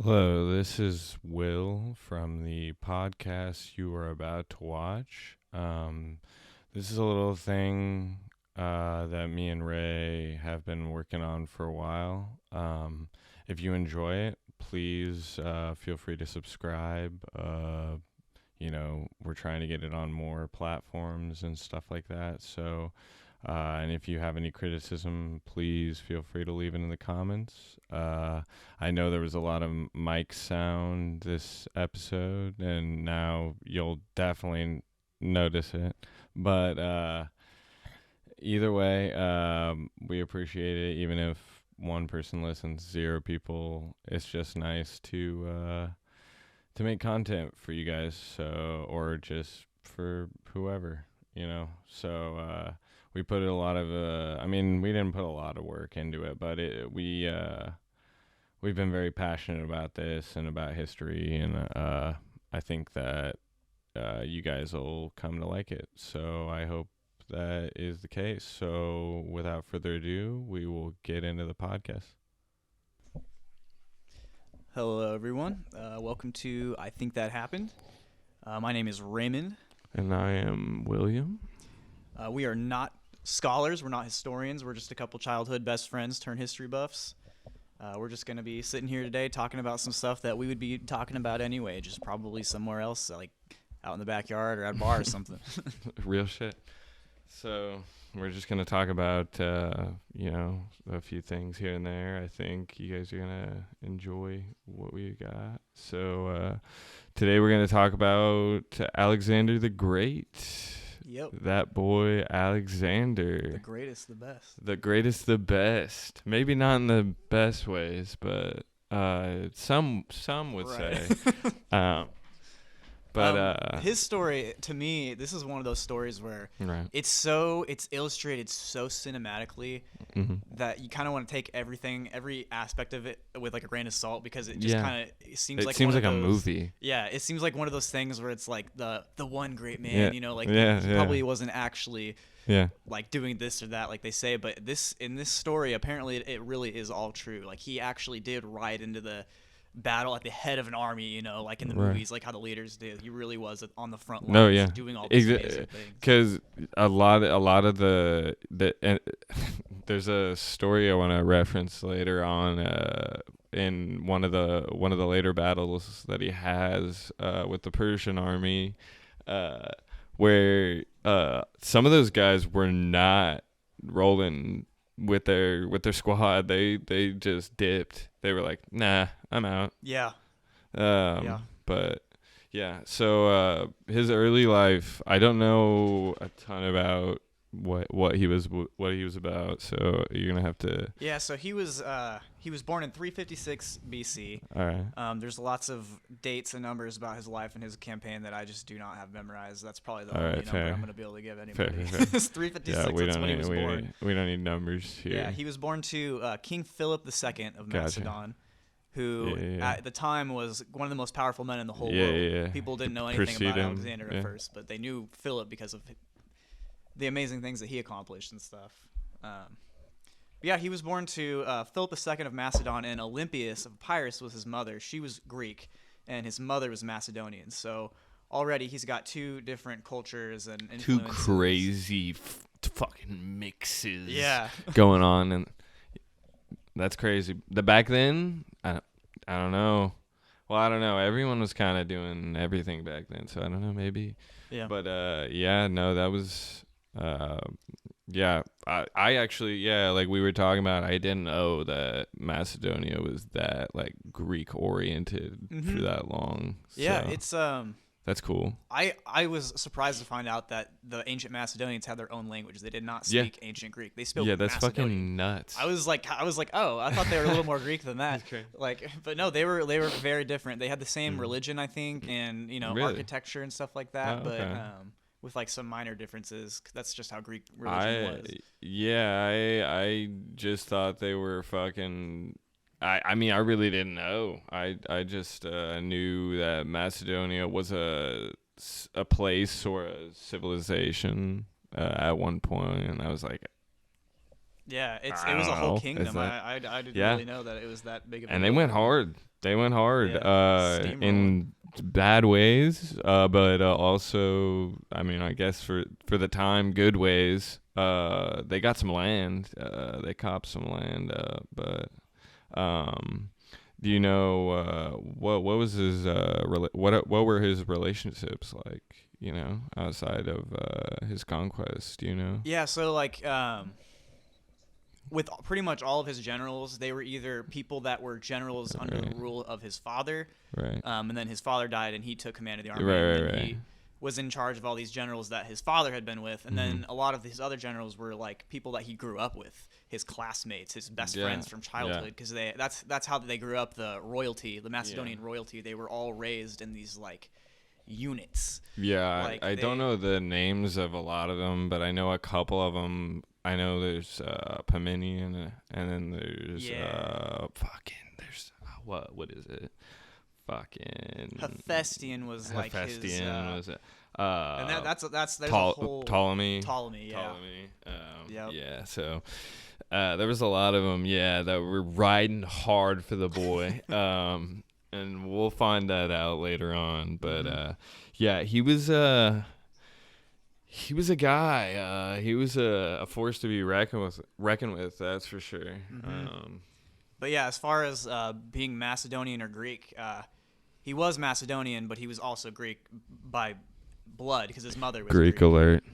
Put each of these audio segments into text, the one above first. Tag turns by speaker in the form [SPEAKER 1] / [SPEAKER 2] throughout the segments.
[SPEAKER 1] Hello, this is Will from the podcast you are about to watch. This is a little thing that me and Ray have been working on for a while. If you enjoy it, please feel free to subscribe. We're trying to get it on more platforms and stuff like that. And if you have any criticism, please feel free to leave it in the comments. I know there was a lot of mic sound this episode, and now you'll definitely notice it. But either way, we appreciate it. Even if one person listens, 0 people, it's just nice to make content for you guys, or just for whoever, So we put a lot of we didn't put a lot of work into it, but we've been very passionate about this and about history, and I think that you guys will come to like it. So I hope that is the case. So without further ado, we will get into the podcast.
[SPEAKER 2] Hello, everyone. Welcome to I Think That Happened. My name is Raymond.
[SPEAKER 1] And I am William.
[SPEAKER 2] We are not scholars. We're not historians. We're just a couple childhood best friends turned history buffs. We're just going to be sitting here today talking about some stuff that we would be talking about anyway, just probably somewhere else, like out in the backyard or at a bar or something.
[SPEAKER 1] Real shit. So we're just going to talk about, a few things here and there. I think you guys are going to enjoy what we got. So today we're going to talk about Alexander the Great.
[SPEAKER 2] Yep.
[SPEAKER 1] That boy, Alexander.
[SPEAKER 2] The greatest, the best.
[SPEAKER 1] The greatest, the best. Maybe not in the best ways, but some would say. But
[SPEAKER 2] his story, to me, this is one of those stories where it's illustrated so cinematically that you kind of want to take every aspect of it with like a grain of salt, because it just seems like
[SPEAKER 1] a movie.
[SPEAKER 2] Yeah, it seems like one of those things where it's like the one great man, he probably wasn't actually like doing this or that like they say, but in this story apparently it really is all true. Like he actually did ride into the battle at the head of an army, like in the movies, like how the leaders did. He really was on the front lines doing all these amazing things.
[SPEAKER 1] Because a lot of the there's a story I want to reference later on in one of the later battles that he has with the Persian army, where some of those guys were not rolling with their squad. They just dipped. They were like, nah, I'm out.
[SPEAKER 2] Yeah.
[SPEAKER 1] But yeah, so his early life, I don't know a ton about what he was about, so you're gonna have to.
[SPEAKER 2] Yeah, so he was born in 356 BC.
[SPEAKER 1] All right.
[SPEAKER 2] There's lots of dates and numbers about his life and his campaign that I just do not have memorized. That's probably the only number I'm gonna be able to give anybody.
[SPEAKER 1] Fair.
[SPEAKER 2] It's 356.
[SPEAKER 1] Yeah,
[SPEAKER 2] that's when he was born.
[SPEAKER 1] We don't need numbers here.
[SPEAKER 2] Yeah, he was born to King Philip II of Macedon, who at the time was one of the most powerful men in the whole world.
[SPEAKER 1] Yeah.
[SPEAKER 2] People didn't know anything about Alexander at first, but they knew Philip because of the amazing things that he accomplished and stuff. He was born to Philip II of Macedon, and Olympias of Epirus was his mother. She was Greek, and his mother was Macedonian. So already he's got two different cultures and influences.
[SPEAKER 1] Two crazy fucking mixes going on, and that's crazy. Back then, I don't know. Well, I don't know. Everyone was kind of doing everything back then, so I don't know. Maybe. Yeah. But no, that was. I actually, like we were talking about, I didn't know that Macedonia was that like Greek oriented for that long.
[SPEAKER 2] Yeah,
[SPEAKER 1] so
[SPEAKER 2] it's
[SPEAKER 1] that's cool.
[SPEAKER 2] I was surprised to find out that the ancient Macedonians had their own language. They did not speak ancient Greek. They spoke
[SPEAKER 1] that's
[SPEAKER 2] Macedonian.
[SPEAKER 1] Fucking nuts.
[SPEAKER 2] I was like, oh, I thought they were a little more Greek than that. Like, but no, they were very different. They had the same religion, I think, and
[SPEAKER 1] really?
[SPEAKER 2] Architecture and stuff like that.
[SPEAKER 1] Oh, okay.
[SPEAKER 2] But with like some minor differences. That's just how Greek religion was.
[SPEAKER 1] I just thought they were fucking. I mean, I really didn't know. I just knew that Macedonia was a place or a civilization at one point, and I was like,
[SPEAKER 2] Yeah, it was a whole kingdom. I didn't really know that it was that big of a
[SPEAKER 1] And
[SPEAKER 2] deal.
[SPEAKER 1] they went hard. They went hard
[SPEAKER 2] Steamrolled.
[SPEAKER 1] in bad ways, but also, I mean, I guess for the time, good ways. They got some land. They copped some land, but um, do you know what was his what were his relationships like? You know, outside of his conquest. Do you know?
[SPEAKER 2] Yeah, so like with pretty much all of his generals, they were either people that were generals under the rule of his father,
[SPEAKER 1] right?
[SPEAKER 2] And then his father died, and he took command of the army,
[SPEAKER 1] right.
[SPEAKER 2] He was in charge of all these generals that his father had been with, and then a lot of his other generals were like people that he grew up with, his classmates, his best friends from childhood, because that's how they grew up. The royalty, the Macedonian royalty, they were all raised in these like units.
[SPEAKER 1] Yeah, like I don't know the names of a lot of them, but I know a couple of them. I know there's Paminian, and then there's there's what is it? Fucking
[SPEAKER 2] Hephaestion was like his.
[SPEAKER 1] Was it?
[SPEAKER 2] And that's there's a whole
[SPEAKER 1] Ptolemy.
[SPEAKER 2] Yeah.
[SPEAKER 1] Yeah. So there was a lot of them. Yeah, that were riding hard for the boy. And we'll find that out later on. But yeah, he was a guy. He was a force to be reckoned with. That's for sure.
[SPEAKER 2] But yeah, as far as being Macedonian or Greek, he was Macedonian, but he was also Greek by blood because his mother was Greek.
[SPEAKER 1] Alert.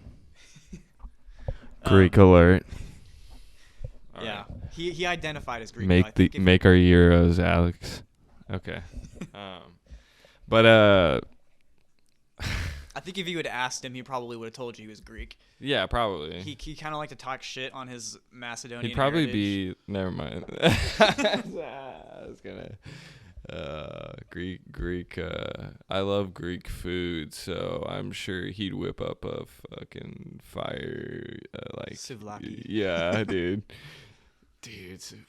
[SPEAKER 1] Greek alert.
[SPEAKER 2] Yeah, he identified as Greek.
[SPEAKER 1] Make our Euros, Alex. Okay. But
[SPEAKER 2] I think if you had asked him, he probably would have told you he was Greek.
[SPEAKER 1] Yeah, probably.
[SPEAKER 2] He kind of liked to talk shit on his Macedonian.
[SPEAKER 1] He'd probably
[SPEAKER 2] heritage.
[SPEAKER 1] Never mind. I was gonna. Greek. I love Greek food, so I'm sure he'd whip up a fucking fire like
[SPEAKER 2] souvlaki.
[SPEAKER 1] Yeah, dude. Souvlaki.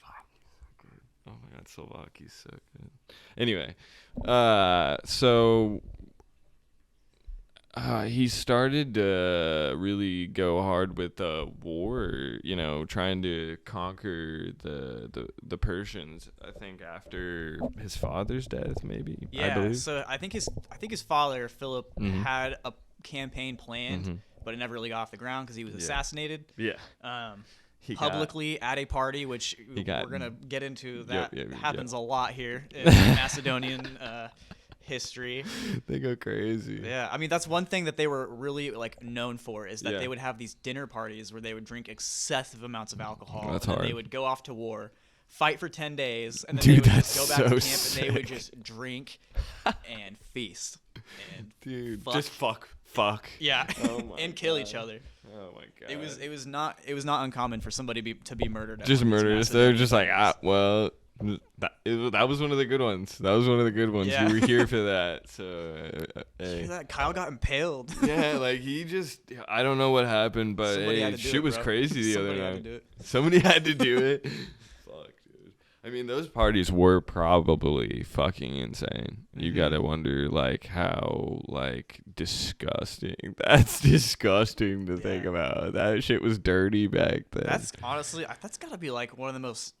[SPEAKER 1] Oh my god, souvlaki's so good. Anyway, so he started to really go hard with the war, you know, trying to conquer the Persians. I think after his father's death, maybe.
[SPEAKER 2] Yeah,
[SPEAKER 1] I believe.
[SPEAKER 2] So I think his father Philip had a campaign planned, but it never really got off the ground because he was assassinated.
[SPEAKER 1] Yeah.
[SPEAKER 2] Publicly at a party, which we're gonna get into. That happens a lot here in Macedonian history.
[SPEAKER 1] They go crazy.
[SPEAKER 2] Yeah, I mean that's one thing that they were really like known for is that they would have these dinner parties where they would drink excessive amounts of alcohol.
[SPEAKER 1] That's
[SPEAKER 2] and
[SPEAKER 1] hard.
[SPEAKER 2] They would go off to war, fight for 10 days, and then
[SPEAKER 1] Dude,
[SPEAKER 2] they would just go back to camp
[SPEAKER 1] sick.
[SPEAKER 2] and they would just drink and feast. And
[SPEAKER 1] just fuck.
[SPEAKER 2] Yeah,
[SPEAKER 1] Oh
[SPEAKER 2] and kill each other.
[SPEAKER 1] Oh my god.
[SPEAKER 2] It was not uncommon for somebody to be murdered.
[SPEAKER 1] Just murderers. They're just like well. That was one of the good ones.
[SPEAKER 2] Yeah.
[SPEAKER 1] You were here for that. So, hey.
[SPEAKER 2] Hear that? Kyle got impaled.
[SPEAKER 1] Yeah, like he just, I don't know what happened, but shit was crazy the other night. Somebody had to do it. Fuck, dude. I mean, those parties were probably fucking insane. You gotta wonder, like, how, like, disgusting. That's disgusting to think about. That shit was dirty back then.
[SPEAKER 2] That's honestly, that's gotta be like one of the most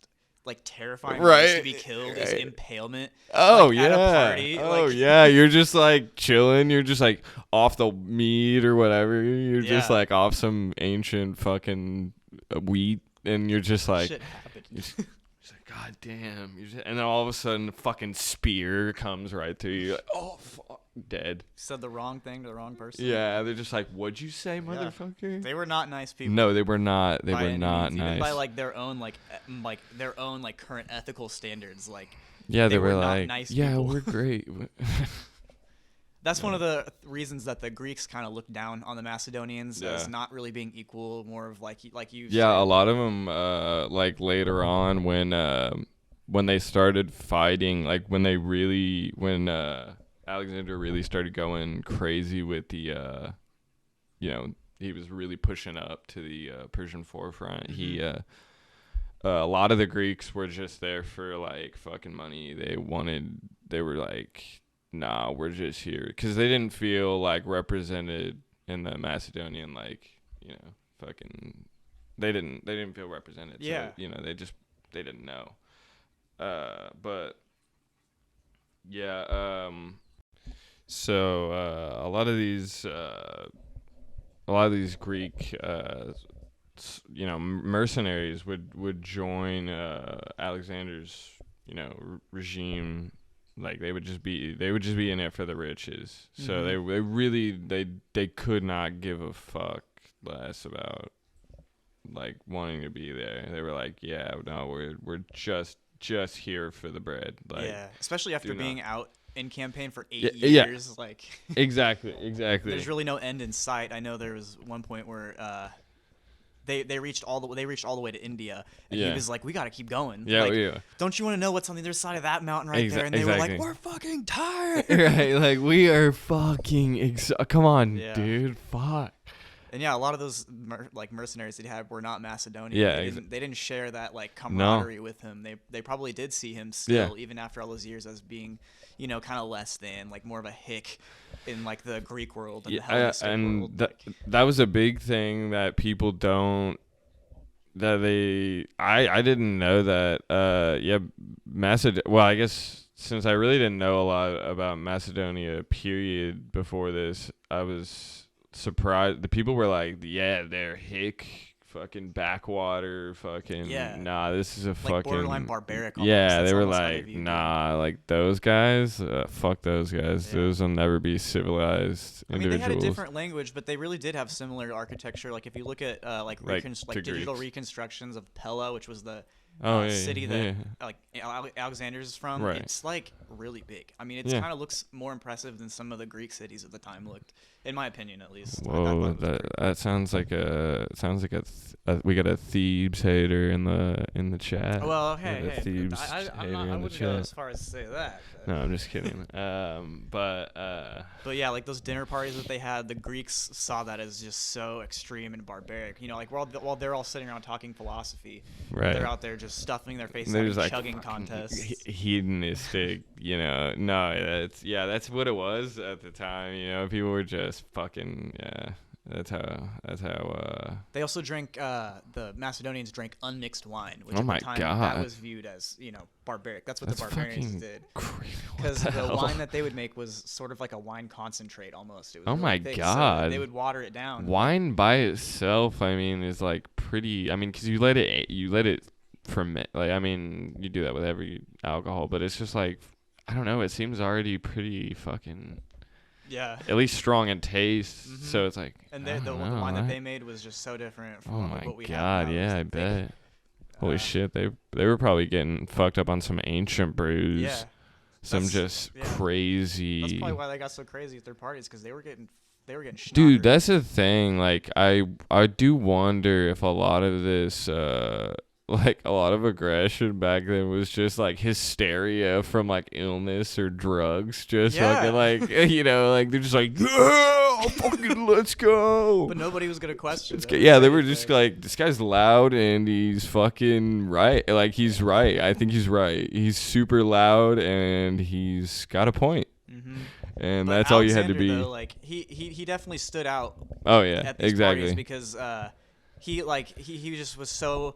[SPEAKER 2] like terrifying ways to be killed is impalement.
[SPEAKER 1] Oh
[SPEAKER 2] like,
[SPEAKER 1] yeah.
[SPEAKER 2] At a party.
[SPEAKER 1] Yeah. You're just like chilling. You're just like off the meat or whatever. You're just like off some ancient fucking wheat, and you're just like,
[SPEAKER 2] shit happened.
[SPEAKER 1] You're just like, God damn. And then all of a sudden, a fucking spear comes right through you. Like, oh fuck, dead.
[SPEAKER 2] Said the wrong thing to the wrong person.
[SPEAKER 1] Yeah, they're just like, what'd you say, motherfucker?
[SPEAKER 2] They were not nice people.
[SPEAKER 1] No, they were not. They were not nice.
[SPEAKER 2] Even by like their own current ethical standards. Like
[SPEAKER 1] they were
[SPEAKER 2] not
[SPEAKER 1] like,
[SPEAKER 2] nice
[SPEAKER 1] yeah,
[SPEAKER 2] people.
[SPEAKER 1] we're great.
[SPEAKER 2] That's one of the reasons that the Greeks kind of looked down on the Macedonians as not really being equal, more of like you.
[SPEAKER 1] Yeah, said. A lot of them, like later on when they started fighting, like when Alexander really started going crazy with the, he was really pushing up to the Persian forefront. Mm-hmm. A lot of the Greeks were just there for like fucking money. They were like, nah, we're just here because they didn't feel like represented in the Macedonian, like, fucking, they didn't feel represented.
[SPEAKER 2] Yeah.
[SPEAKER 1] So, they didn't know. But Yeah. So a lot of these Greek mercenaries would join Alexander's regime. Like they would just be in it for the riches. So they could not give a fuck less about like wanting to be there. They were like, yeah, no, we're just here for the bread. Like,
[SPEAKER 2] yeah, especially after being out in campaign for 8
[SPEAKER 1] years.
[SPEAKER 2] Yeah. Like
[SPEAKER 1] exactly.
[SPEAKER 2] There's really no end in sight. I know there was one point where they reached all the way to India, and he was like, "We got to keep going.
[SPEAKER 1] Yeah,
[SPEAKER 2] Don't you want to know what's on the other side of that mountain right there?" And they were like, "We're fucking tired."
[SPEAKER 1] Right, like we are fucking. Come on, dude, fuck.
[SPEAKER 2] And yeah, a lot of those mercenaries that he had were not Macedonian.
[SPEAKER 1] Yeah,
[SPEAKER 2] they didn't share that like camaraderie with him. They probably did see him still, even after all those years, as being, kind of less than, like more of a hick in like the Greek world and the Hellenistic world.
[SPEAKER 1] That was a big thing that people don't. I didn't know that. Well, I guess since I really didn't know a lot about Macedonia period before this, I was surprised. The people were like, yeah, they're hick, fucking backwater, fucking nah, this is a fucking
[SPEAKER 2] borderline barbaric almost.
[SPEAKER 1] Yeah, they were like, nah, like those guys, fuck those guys. Those will never be civilized individuals.
[SPEAKER 2] They had a different language, but they really did have similar architecture. Like if you look at digital reconstructions of Pella, which was the city that Alexander's is from, it's like really big. I mean, it kind of looks more impressive than some of the Greek cities at the time looked, in my opinion, at least.
[SPEAKER 1] Whoa, that sounds like we got a Thebes hater in the chat.
[SPEAKER 2] Well, hey, I wouldn't go as far as to say that.
[SPEAKER 1] No, I'm just kidding. But
[SPEAKER 2] yeah, like those dinner parties that they had, the Greeks saw that as just so extreme and barbaric. Like while they're all sitting around talking philosophy, they're out there just stuffing their faces, having like chugging contests.
[SPEAKER 1] Hedonistic, no, that's what it was at the time. People were just fucking That's how.
[SPEAKER 2] They also drank. The Macedonians drank unmixed wine, which
[SPEAKER 1] at
[SPEAKER 2] the time that was viewed as barbaric. That's what the barbarians did. Because the wine that they would make was sort of like a wine concentrate almost. It was really thick, so they would water it down.
[SPEAKER 1] Wine by itself, is like pretty. Because you let it ferment. You do that with every alcohol, but it's just like, I don't know. It seems already pretty fucking.
[SPEAKER 2] Yeah.
[SPEAKER 1] At least strong in taste. Mm-hmm. So it's like.
[SPEAKER 2] And the wine that they made was just so different from what we have.
[SPEAKER 1] Oh my god! Yeah, I bet. Holy shit! They were probably getting fucked up on some ancient brews. Yeah. Some crazy.
[SPEAKER 2] That's probably why they got so crazy at their parties, because they were getting schnockered.
[SPEAKER 1] Dude, that's the thing. Like, I do wonder if a lot of this. Like a lot of aggression back then was just like hysteria from like illness or drugs. Just fucking like, like they're just like, oh, fucking let's go.
[SPEAKER 2] But nobody was gonna question it.
[SPEAKER 1] They were just like, this guy's loud and he's fucking right. Like he's right. I think he's right. He's super loud and he's got a point. Mm-hmm. And that's all you had to be.
[SPEAKER 2] Though, like he definitely stood out.
[SPEAKER 1] Oh yeah,
[SPEAKER 2] at these parties because he just was so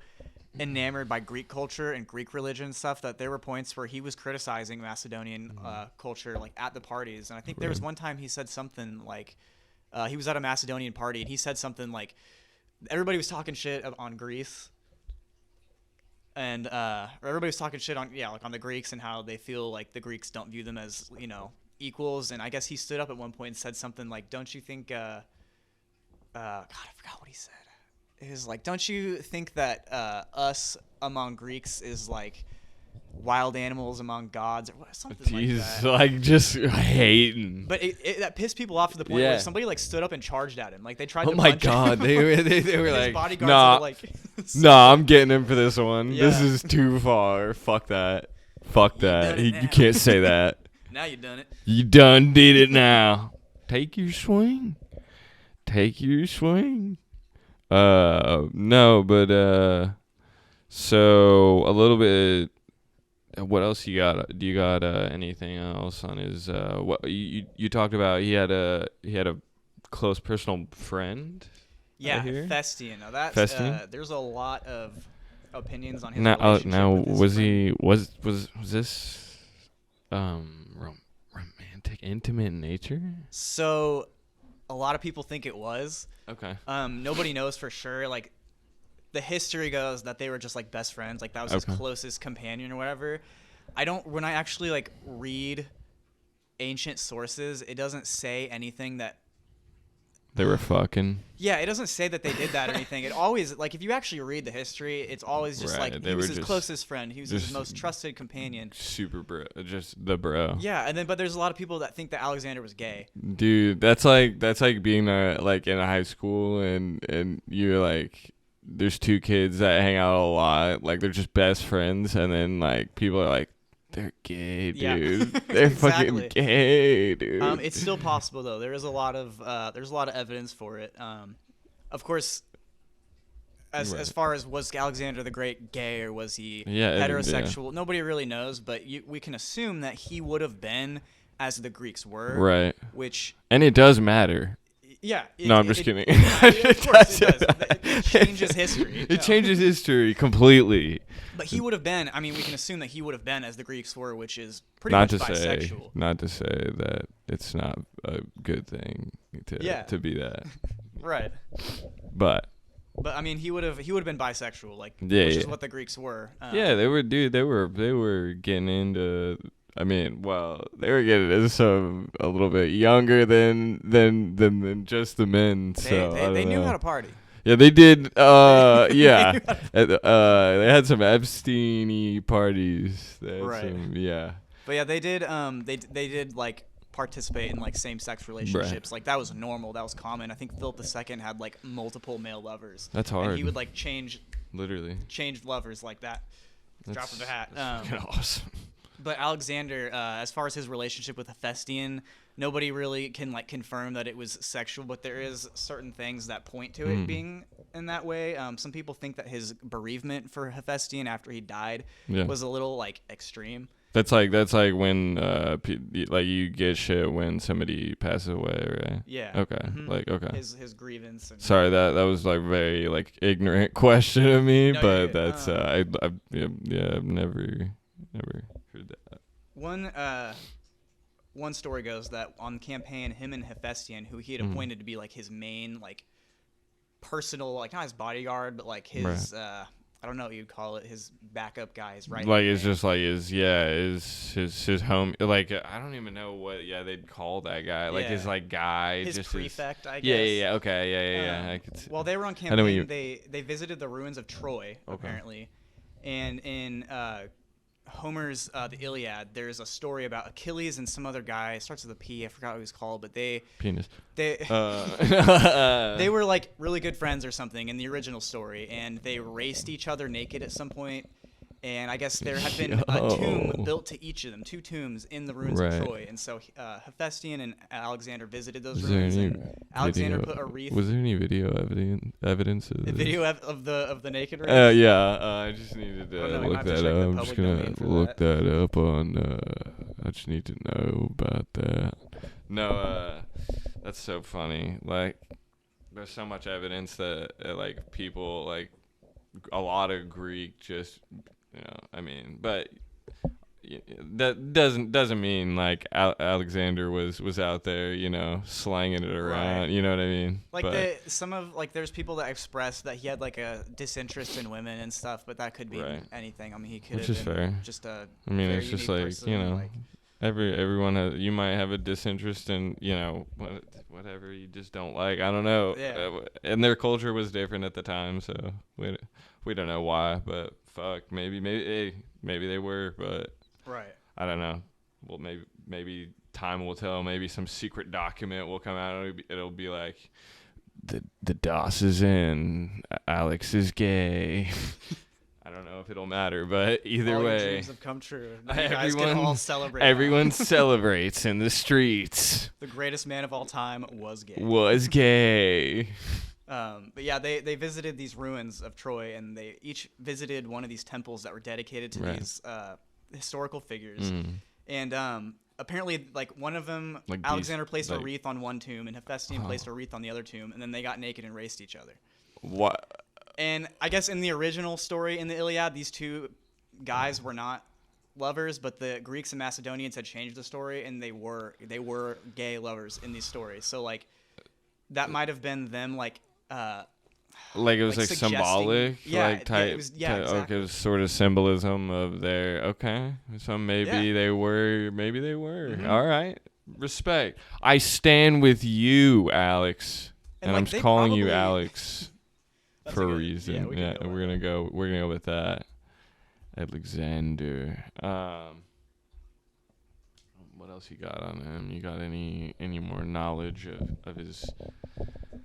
[SPEAKER 2] enamored by Greek culture and Greek religion and stuff that there were points where he was criticizing Macedonian culture like at the parties. And I think there was one time he said something like he was at a Macedonian party and he said something like everybody was talking shit on Greece and everybody was talking shit on on the Greeks and how they feel like the Greeks don't view them as equals. And I guess he stood up at one point and said something like, don't you think God, I forgot what he said. It was like, don't you think that us among Greeks is like wild animals among gods or something like that?
[SPEAKER 1] Like just hating.
[SPEAKER 2] But that pissed people off to the point where somebody like stood up and charged at him. Like they tried to
[SPEAKER 1] punch him.
[SPEAKER 2] God,
[SPEAKER 1] they were like, nah, I'm getting him for this one. Yeah. This is too far. Fuck that. You can't say that.
[SPEAKER 2] Now you done it.
[SPEAKER 1] You done did it now. Take your swing. No, but so a little bit. What else you got? Do you got anything else on his? What you talked about? He had a close personal friend.
[SPEAKER 2] Yeah, Festian. Now that's there's a lot of opinions on his
[SPEAKER 1] relationship
[SPEAKER 2] with his
[SPEAKER 1] was
[SPEAKER 2] friend.
[SPEAKER 1] he was this? romantic, intimate nature?
[SPEAKER 2] So a lot of people think it was.
[SPEAKER 1] Okay.
[SPEAKER 2] Nobody knows for sure. Like, the history goes that they were just like best friends. Like, that was his closest companion or whatever. When I actually like read ancient sources, it doesn't say anything that
[SPEAKER 1] they were fucking.
[SPEAKER 2] Yeah, it doesn't say that they did that or anything. It always, like, if you actually read the history, it's always just like he was his closest friend. He was his most trusted companion.
[SPEAKER 1] Super bro, just the bro.
[SPEAKER 2] Yeah, but there's a lot of people that think that Alexander was gay.
[SPEAKER 1] Dude, that's like being like in a high school and you're like, there's two kids that hang out a lot, like they're just best friends, and then like people are like, they're gay, dude. Yeah. They're
[SPEAKER 2] exactly.
[SPEAKER 1] fucking gay, dude.
[SPEAKER 2] It's still possible though. There's a lot of evidence for it. Of course, as far as was Alexander the Great gay or was he heterosexual, nobody really knows. But we can assume that he would have been, as the Greeks were.
[SPEAKER 1] Right.
[SPEAKER 2] And
[SPEAKER 1] it does matter.
[SPEAKER 2] Yeah.
[SPEAKER 1] I'm just kidding.
[SPEAKER 2] Of course it does. It changes history.
[SPEAKER 1] It changes history completely.
[SPEAKER 2] But he would have been, we can assume that he would have been as the Greeks were, which is pretty much bisexual.
[SPEAKER 1] Not to say that it's not a good thing to be that.
[SPEAKER 2] Right.
[SPEAKER 1] But
[SPEAKER 2] he would have been bisexual, which is what the Greeks were.
[SPEAKER 1] Yeah, they were getting into. They were getting into a little bit younger than just the men.
[SPEAKER 2] They knew how to party.
[SPEAKER 1] Yeah, they did. Yeah, they had some Epstein-y parties.
[SPEAKER 2] Right. But yeah, they did. They did like participate in like same-sex relationships. Right. Like that was normal. That was common. I think Philip II had like multiple male lovers.
[SPEAKER 1] That's hard.
[SPEAKER 2] And he would like change lovers like that. Drop of a hat.
[SPEAKER 1] That's awesome.
[SPEAKER 2] But Alexander, as far as his relationship with Hephaestion, nobody really can like confirm that it was sexual, but there is certain things that point to it being in that way. Some people think that his bereavement for Hephaestion after he died was a little like extreme.
[SPEAKER 1] That's like when like you get shit when somebody passes away, right?
[SPEAKER 2] Yeah.
[SPEAKER 1] Okay.
[SPEAKER 2] Mm-hmm.
[SPEAKER 1] Like okay.
[SPEAKER 2] His grievance.
[SPEAKER 1] Sorry, that was like very like ignorant question of me, but that's I've never heard that.
[SPEAKER 2] One story goes that on the campaign, him and Hephaestion, who he had appointed to be like his main like personal, like not his bodyguard, but like his I don't know what you'd call it, his backup guy, his right.
[SPEAKER 1] Like it's just like his home. Like I don't even know what they'd call that guy. Like his like guy,
[SPEAKER 2] his
[SPEAKER 1] just
[SPEAKER 2] prefect, I guess.
[SPEAKER 1] Yeah. Okay, yeah. I could see.
[SPEAKER 2] While they were on campaign, they visited the ruins of Troy apparently, and in Homer's The Iliad, there's a story about Achilles and some other guy. It starts with a P. I forgot what he was called, but they were like really good friends or something in the original story, and they raced each other naked at some point. And I guess there had been a tomb built to each of them, 2 tombs in the ruins of Troy. And so Hephaestion and Alexander visited those ruins. And Alexander put a wreath.
[SPEAKER 1] Was there any video evidence of
[SPEAKER 2] the video of the naked race?
[SPEAKER 1] Yeah. I just needed to look that up. I'm just gonna look that up on. I just need to know about that. No, that's so funny. Like, there's so much evidence that like people like a lot of Greek just. But that doesn't mean like Alexander was out there, slanging it around. Right. You know what I mean?
[SPEAKER 2] Like there's people that express that he had like a disinterest in women and stuff, but that could be anything. He could have been fair. Just a.
[SPEAKER 1] It's just like person, everyone you might have a disinterest in whatever you just don't like. I don't know.
[SPEAKER 2] Yeah.
[SPEAKER 1] And their culture was different at the time, so we don't know why, but fuck, maybe they were, but I don't know. Well, maybe time will tell. Maybe some secret document will come out. It'll be like the DOS is in, Alex is gay. I don't know if it'll matter, but either
[SPEAKER 2] all
[SPEAKER 1] way,
[SPEAKER 2] your dreams have come true. You guys can all celebrate.
[SPEAKER 1] Everyone celebrates in the streets.
[SPEAKER 2] The greatest man of all time was gay. But yeah, they visited these ruins of Troy, and they each visited one of these temples that were dedicated to these historical figures. And apparently, like one of them, like Alexander placed a wreath on one tomb, and Hephaestion placed a wreath on the other tomb, and then they got naked and raced each other.
[SPEAKER 1] What?
[SPEAKER 2] And I guess in the original story in the Iliad, these two guys were not lovers, but the Greeks and Macedonians had changed the story, and they were gay lovers in these stories. So like that might have been them like
[SPEAKER 1] it was like symbolic,
[SPEAKER 2] yeah,
[SPEAKER 1] like type.
[SPEAKER 2] it was, yeah, exactly.
[SPEAKER 1] Okay, it was sort of symbolism of their. Okay, so maybe they were.
[SPEAKER 2] Mm-hmm.
[SPEAKER 1] All right, respect. I stand with you, Alex, and
[SPEAKER 2] like,
[SPEAKER 1] I'm calling you Alex for a reason.
[SPEAKER 2] Yeah,
[SPEAKER 1] we're gonna go with that. Alexander. What else you got on him? You got any more knowledge of his?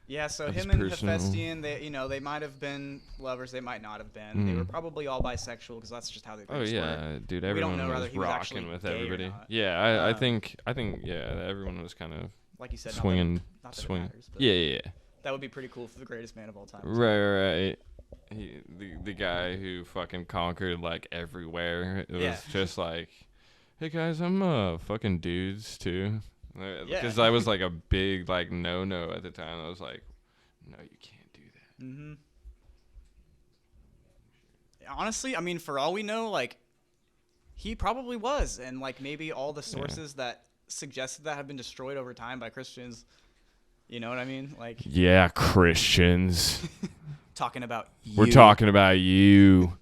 [SPEAKER 2] Yeah, so him and Hephaestion, they might have been lovers, they might not have been.
[SPEAKER 1] Mm.
[SPEAKER 2] They were probably all bisexual because that's just how they were.
[SPEAKER 1] Dude, everyone was rocking with everybody. Yeah, I think everyone was kind of
[SPEAKER 2] like you said,
[SPEAKER 1] swinging.
[SPEAKER 2] Matters,
[SPEAKER 1] yeah.
[SPEAKER 2] That would be pretty cool for the greatest man of all time.
[SPEAKER 1] Right. The guy who fucking conquered like everywhere. It was just like, hey guys, I'm fucking dudes too. Because I was like a big like no at the time. I was like, no, you can't do that.
[SPEAKER 2] Mm-hmm. Honestly, I mean, for all we know, like he probably was, and like maybe all the sources that suggested that have been destroyed over time by Christians. You know what I mean? Like
[SPEAKER 1] Christians.
[SPEAKER 2] Talking about you.
[SPEAKER 1] We're talking about you.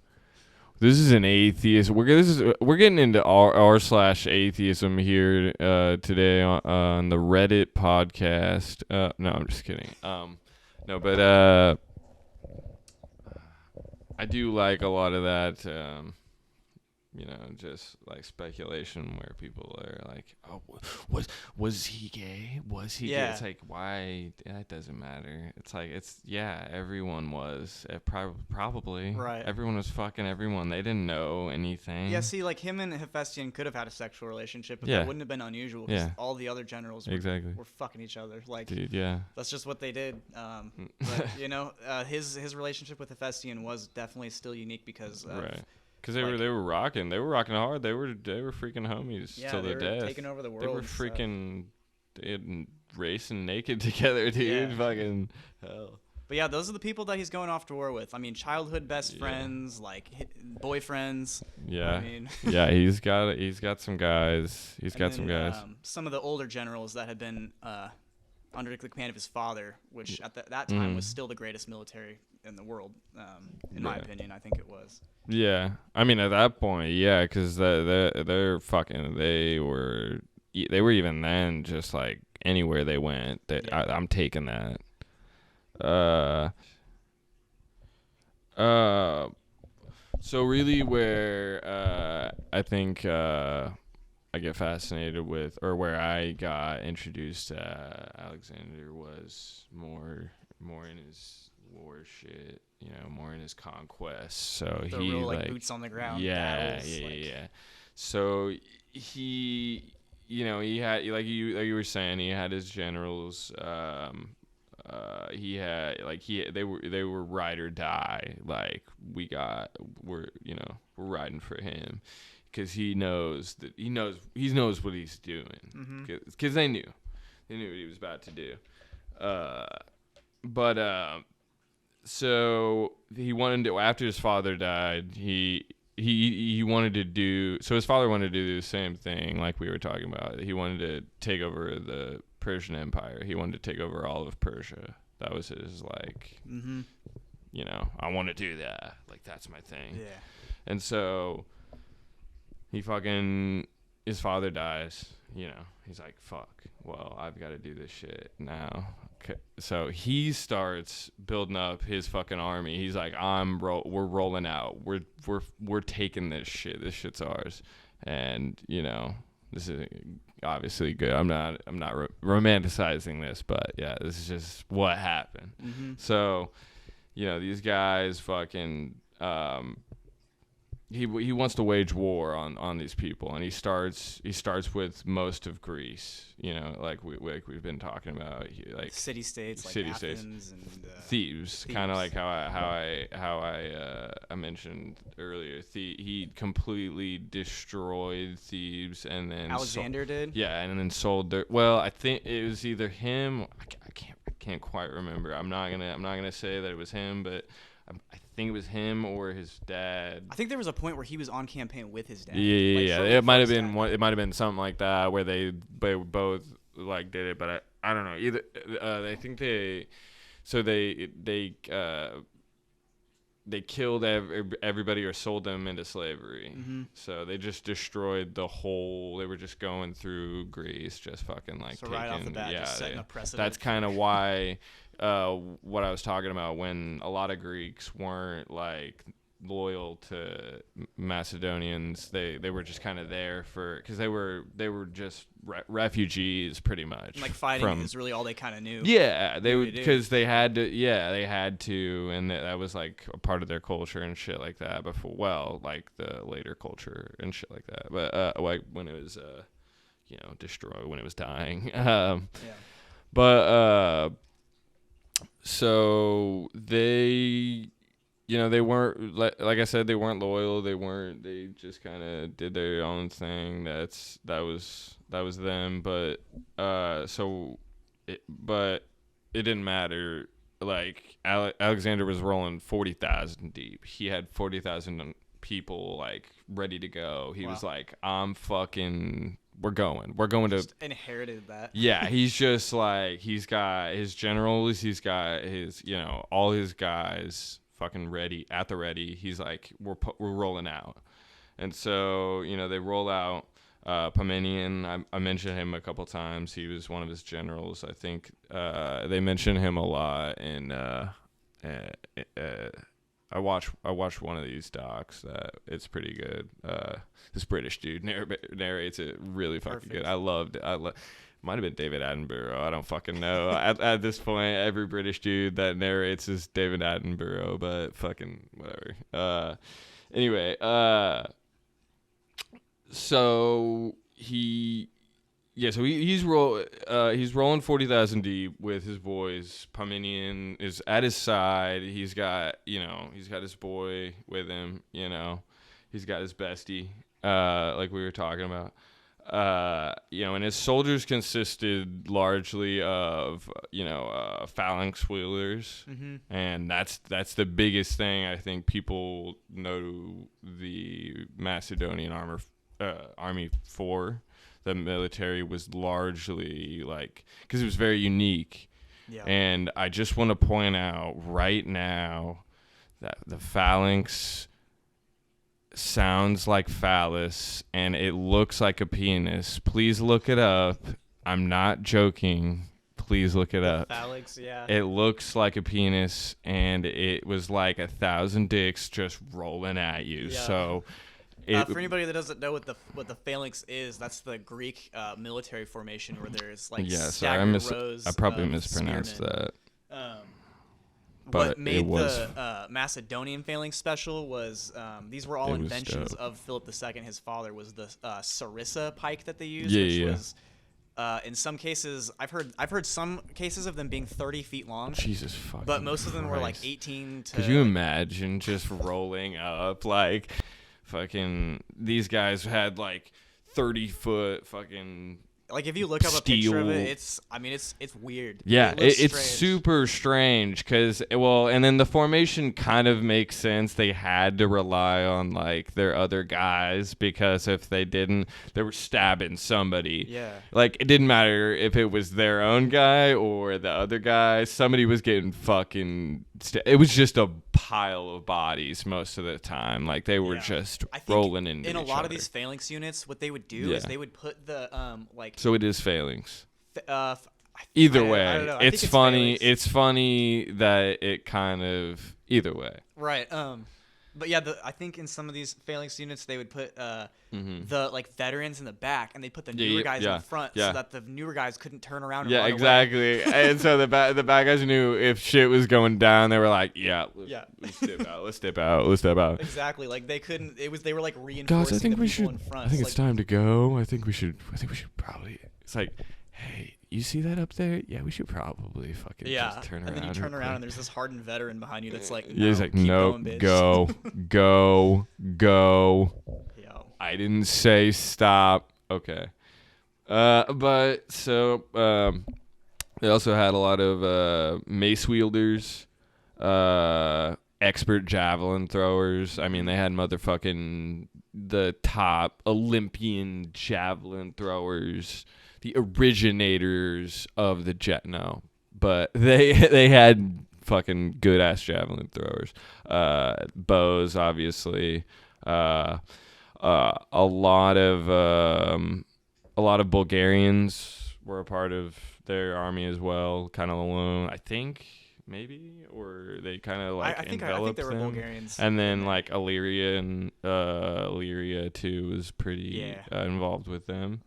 [SPEAKER 1] This is an atheist. We're getting into r/atheism here today on the Reddit podcast. No, I'm just kidding. No, but I do like a lot of that. Just like speculation where people are like, "Oh, was he gay? Was he gay?" It's like, why? That doesn't matter. It's like everyone was probably
[SPEAKER 2] right.
[SPEAKER 1] Everyone was fucking everyone. They didn't know anything.
[SPEAKER 2] Yeah, see, like him and Hephaestion could have had a sexual relationship, but that wouldn't have been unusual because all the other generals were fucking each other. Like,
[SPEAKER 1] dude,
[SPEAKER 2] that's just what they did. But his relationship with Hephaestion was definitely still unique because of,
[SPEAKER 1] right. Because they were rocking hard. They were freaking homies till their death.
[SPEAKER 2] Taking over the world.
[SPEAKER 1] They were freaking racing naked together, dude.
[SPEAKER 2] Yeah.
[SPEAKER 1] Fucking hell.
[SPEAKER 2] But yeah, those are the people that he's going off to war with. I mean, childhood best friends, like boyfriends.
[SPEAKER 1] Yeah.
[SPEAKER 2] I mean,
[SPEAKER 1] he's got some guys. Some guys.
[SPEAKER 2] Some of the older generals that had been under the command of his father, which at that time was still the greatest military in the world, in my opinion. I think it was.
[SPEAKER 1] Yeah, I mean at that point, because they're fucking. They were even then just like anywhere they went. I'm taking that. So really, where I think I get fascinated with, or where I got introduced to Alexander was more in his war shit, more in his conquests. So
[SPEAKER 2] the
[SPEAKER 1] he
[SPEAKER 2] real, like boots on the ground. Battles,
[SPEAKER 1] yeah. So he had like you were saying, he had his generals. They were ride or die. Like we're riding for him. Because he knows what he's doing. Because they knew what he was about to do. So he wanted to, after his father died, he wanted to do. So his father wanted to do the same thing, like we were talking about. He wanted to take over the Persian Empire. He wanted to take over all of Persia. That was his like. I want to do that. Like that's my thing.
[SPEAKER 2] Yeah.
[SPEAKER 1] And so. His father dies, he's like, fuck, well, I've got to do this shit now. Okay. So he starts building up his fucking army. He's like, we're rolling out. We're taking this shit. This shit's ours. And, this is obviously good. I'm not romanticizing this, but yeah, this is just what happened. So, these guys fucking, He wants to wage war on these people, and he starts with most of Greece, like we've been talking about, like
[SPEAKER 2] city states, like Athens and
[SPEAKER 1] Thebes, kind of like how I mentioned earlier. He completely destroyed Thebes, and then
[SPEAKER 2] Alexander did.
[SPEAKER 1] Yeah, and then sold their. Well, I think it was either him. I can't quite remember. I'm not gonna say that it was him, but
[SPEAKER 3] I think it was him or his dad.
[SPEAKER 2] I think there was a point where he was on campaign with his dad.
[SPEAKER 3] Yeah. It might have been it might have been something like that where they both like did it, but I don't know. Either I think they killed everybody or sold them into slavery.
[SPEAKER 2] Mm-hmm.
[SPEAKER 3] So they just destroyed the whole. They were just going through Greece, just fucking like
[SPEAKER 2] so right off the bat, just setting a precedent.
[SPEAKER 3] That's kind of why what I was talking about when a lot of Greeks weren't like loyal to Macedonians. They were just kind of there because they were just refugees pretty much.
[SPEAKER 2] Like fighting is really all they kind of knew.
[SPEAKER 3] Yeah, they would because they had to. Yeah, they had to, and that was like a part of their culture and shit like that. Before, well, like the later culture and shit like that. But like when it was, destroyed when it was dying. But so they. They weren't like I said. They weren't loyal. They just kind of did their own thing. That was them. But it didn't matter. Like Alexander was rolling 40,000 deep. He had 40,000 people like ready to go. He was like, we're going to
[SPEAKER 2] just inherited that.
[SPEAKER 3] Yeah, he's just like he's got his generals. He's got his all his guys. Fucking ready at the ready. He's like we're rolling out, and so they roll out. Pomenian, I mentioned him a couple times. He was one of his generals. I think they mention him a lot. And I watched one of these docs. It's pretty good. This British dude narrates it really fucking good. I loved it. Might have been David Attenborough. I don't fucking know. At this point, every British dude that narrates is David Attenborough, but fucking whatever. Anyway, so he's rolling 40,000 deep with his boys. Pomenian is at his side. He's got his boy with him. He's got his bestie, like we were talking about. And his soldiers consisted largely of, phalanx wheelers.
[SPEAKER 2] Mm-hmm.
[SPEAKER 3] And that's the biggest thing I think people know the Macedonian army for. The military was largely because it was very unique.
[SPEAKER 2] Yeah.
[SPEAKER 3] And I just want to point out right now that the phalanx sounds like phallus and it looks like a penis. Please look it up. I'm not joking. Please look it up.
[SPEAKER 2] Phalanx, yeah.
[SPEAKER 3] It looks like a penis and it was like 1,000 dicks just rolling at you.
[SPEAKER 2] Yeah.
[SPEAKER 3] So
[SPEAKER 2] for anybody that doesn't know what the phalanx is, that's the Greek military formation where there's like staggered rows.
[SPEAKER 3] I probably mispronounced
[SPEAKER 2] spearmen.
[SPEAKER 3] that.
[SPEAKER 2] But what made the Macedonian phalanx special was these were all inventions of Philip II. His father was the sarissa pike that they used, which was in some cases I've heard some cases of them being 30 feet long.
[SPEAKER 3] Jesus fucking
[SPEAKER 2] But most of them
[SPEAKER 3] Christ.
[SPEAKER 2] were like 18 to.
[SPEAKER 3] Could you imagine just rolling up like fucking these guys had like 30-foot fucking.
[SPEAKER 2] Like if you look up a picture of it, it's weird.
[SPEAKER 3] Yeah, it's super strange and then the formation kind of makes sense. They had to rely on like their other guys because if they didn't, they were stabbing somebody.
[SPEAKER 2] Yeah.
[SPEAKER 3] Like it didn't matter if it was their own guy or the other guy. Somebody was getting fucking. It was just a pile of bodies most of the time. Like they were just rolling into
[SPEAKER 2] in a
[SPEAKER 3] each
[SPEAKER 2] lot
[SPEAKER 3] other.
[SPEAKER 2] of these phalanx units, what they would do is they would put the
[SPEAKER 3] So it is phalanx.
[SPEAKER 2] Either
[SPEAKER 3] way,
[SPEAKER 2] I don't know.
[SPEAKER 3] it's funny.
[SPEAKER 2] Phalanx.
[SPEAKER 3] It's funny that it kind of either way.
[SPEAKER 2] Right. But yeah, I think in some of these phalanx units they would put the like veterans in the back, and they put the newer guys in front so that the newer guys couldn't turn around. And run
[SPEAKER 3] exactly. And so the bad guys knew if shit was going down, they were like, let's step out.
[SPEAKER 2] Exactly. Like they couldn't. They were like reinforcing.
[SPEAKER 3] Guys, I think
[SPEAKER 2] the
[SPEAKER 3] we
[SPEAKER 2] people
[SPEAKER 3] should.
[SPEAKER 2] in front.
[SPEAKER 3] I think it's time to go. I think we should probably. It's like, hey, you see that up there? Yeah, we should probably fucking just turn around.
[SPEAKER 2] And then you turn around and there's this hardened veteran behind you that's like,
[SPEAKER 3] no, he's like, no,
[SPEAKER 2] go.
[SPEAKER 3] Yo. I didn't say stop. Okay. But so they also had a lot of mace wielders, expert javelin throwers. I mean, they had motherfucking the top Olympian javelin throwers, the originators of the jet. No, but they had fucking good ass javelin throwers. Bows, obviously. A lot of Bulgarians were a part of their army as well, kind of alone, I think, maybe, or they kind of like
[SPEAKER 2] I think
[SPEAKER 3] enveloped
[SPEAKER 2] there were
[SPEAKER 3] them.
[SPEAKER 2] Bulgarians.
[SPEAKER 3] And then like Illyria too was pretty involved with them.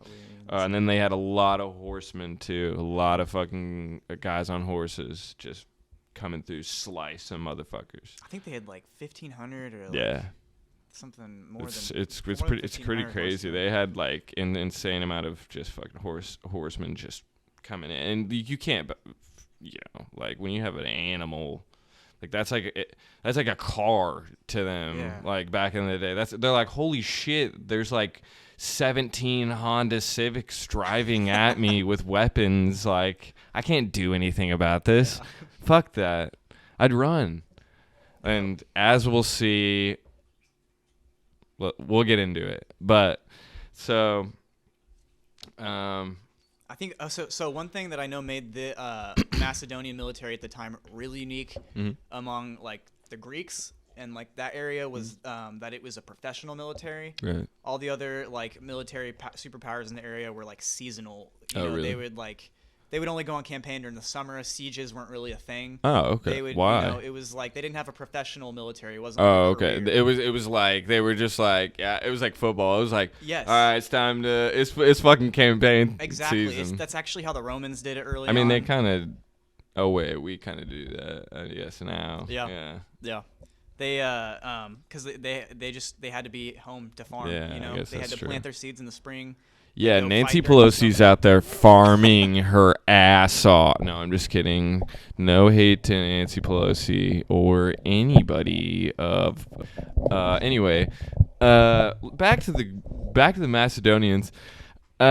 [SPEAKER 3] And then they had a lot of horsemen too, a lot of fucking guys on horses just coming through, slice some motherfuckers.
[SPEAKER 2] I think they had like 1,500 or like something more than.
[SPEAKER 3] It's pretty crazy. They had like an insane amount of just fucking horsemen just coming in, and you can't, like when you have an animal, like that's like a car to them.
[SPEAKER 2] Yeah.
[SPEAKER 3] Like back in the day, they're like, holy shit, there's like 17 Honda Civics driving at me with weapons. Like I can't do anything about this. Yeah. Fuck that. I'd run. And as we'll see, we'll get into it. But so,
[SPEAKER 2] I think so. One thing that I know made the Macedonian military at the time really unique among like the Greeks and like that area was that it was a professional military.
[SPEAKER 3] Right.
[SPEAKER 2] All the other like military superpowers in the area were like seasonal.
[SPEAKER 3] Really?
[SPEAKER 2] They would only go on campaign during the summer. Sieges weren't really a thing.
[SPEAKER 3] Oh, okay. Why?
[SPEAKER 2] It was like they didn't have a professional military. It wasn't.
[SPEAKER 3] Oh, okay. It was like they were just like it was like football. It was like
[SPEAKER 2] yes.
[SPEAKER 3] All right, it's time to it's fucking campaign
[SPEAKER 2] season. That's actually how the Romans did it early.
[SPEAKER 3] I mean, they kind of. Oh wait, we kind of do that. Yes, now.
[SPEAKER 2] Yeah. They because they had to be home to farm.
[SPEAKER 3] Yeah,
[SPEAKER 2] they had to plant their seeds in the spring.
[SPEAKER 3] Yeah, Nancy Pelosi's out there farming her ass off. No, I'm just kidding. No hate to Nancy Pelosi or anybody of. Anyway, back to the Macedonians. We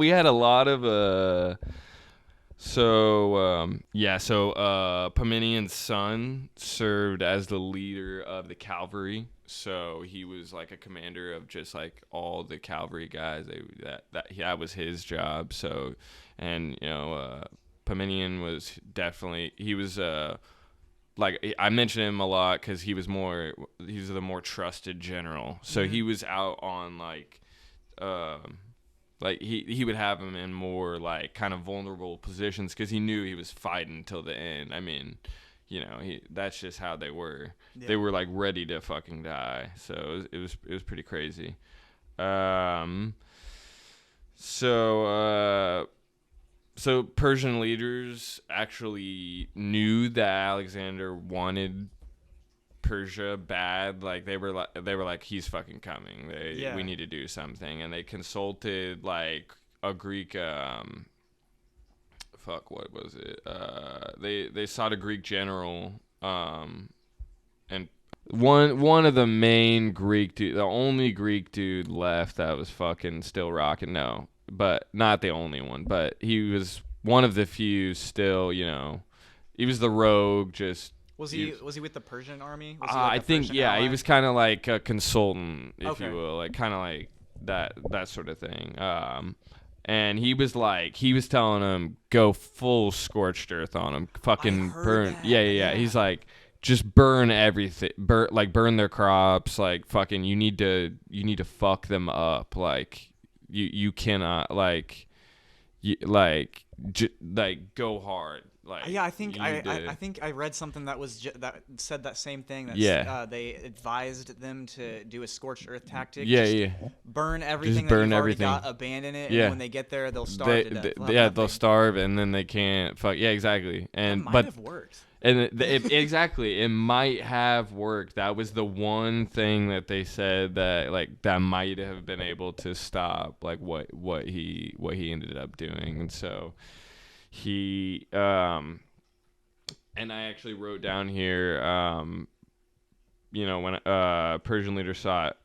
[SPEAKER 3] had a lot of Parmenian's son served as the leader of the cavalry. So he was like a commander of just like all the cavalry guys. That was his job. So, and Parmenian was definitely like I mentioned him a lot because he was the more trusted general. So he was out on like he would have him in more like kind of vulnerable positions because he knew he was fighting till the end. I mean. That's just how they were. Yeah. They were like ready to fucking die. So it was pretty crazy. So Persian leaders actually knew that Alexander wanted Persia bad. Like they were like he's fucking coming. We need to do something, and they consulted like a Greek. What was it? They sought a Greek general, and one of the main Greek dude, the only Greek dude left that was fucking still rocking. No, but not the only one. But he was one of the few still. He was the rogue. Just
[SPEAKER 2] was he with the Persian army?
[SPEAKER 3] I think ally? He was kind of like a consultant, if you will, like kind of like that sort of thing. And he was telling him, go full scorched earth on him. Fucking burn. That. Yeah. He's like, just burn everything. Burn their crops. Like, fucking, you need to fuck them up. Like, you cannot, go hard. Like,
[SPEAKER 2] I think I read something that was that said that same thing. They advised them to do a scorched earth tactic. Burn everything. Already got, abandon it. And when they get there, they'll starve to death.
[SPEAKER 3] They'll starve, and then they can't fuck. Yeah, exactly. And
[SPEAKER 2] that might have worked.
[SPEAKER 3] And exactly, it might have worked. That was the one thing that they said that might have been able to stop what he ended up doing, and so. He and I actually wrote down here when Persian leaders sought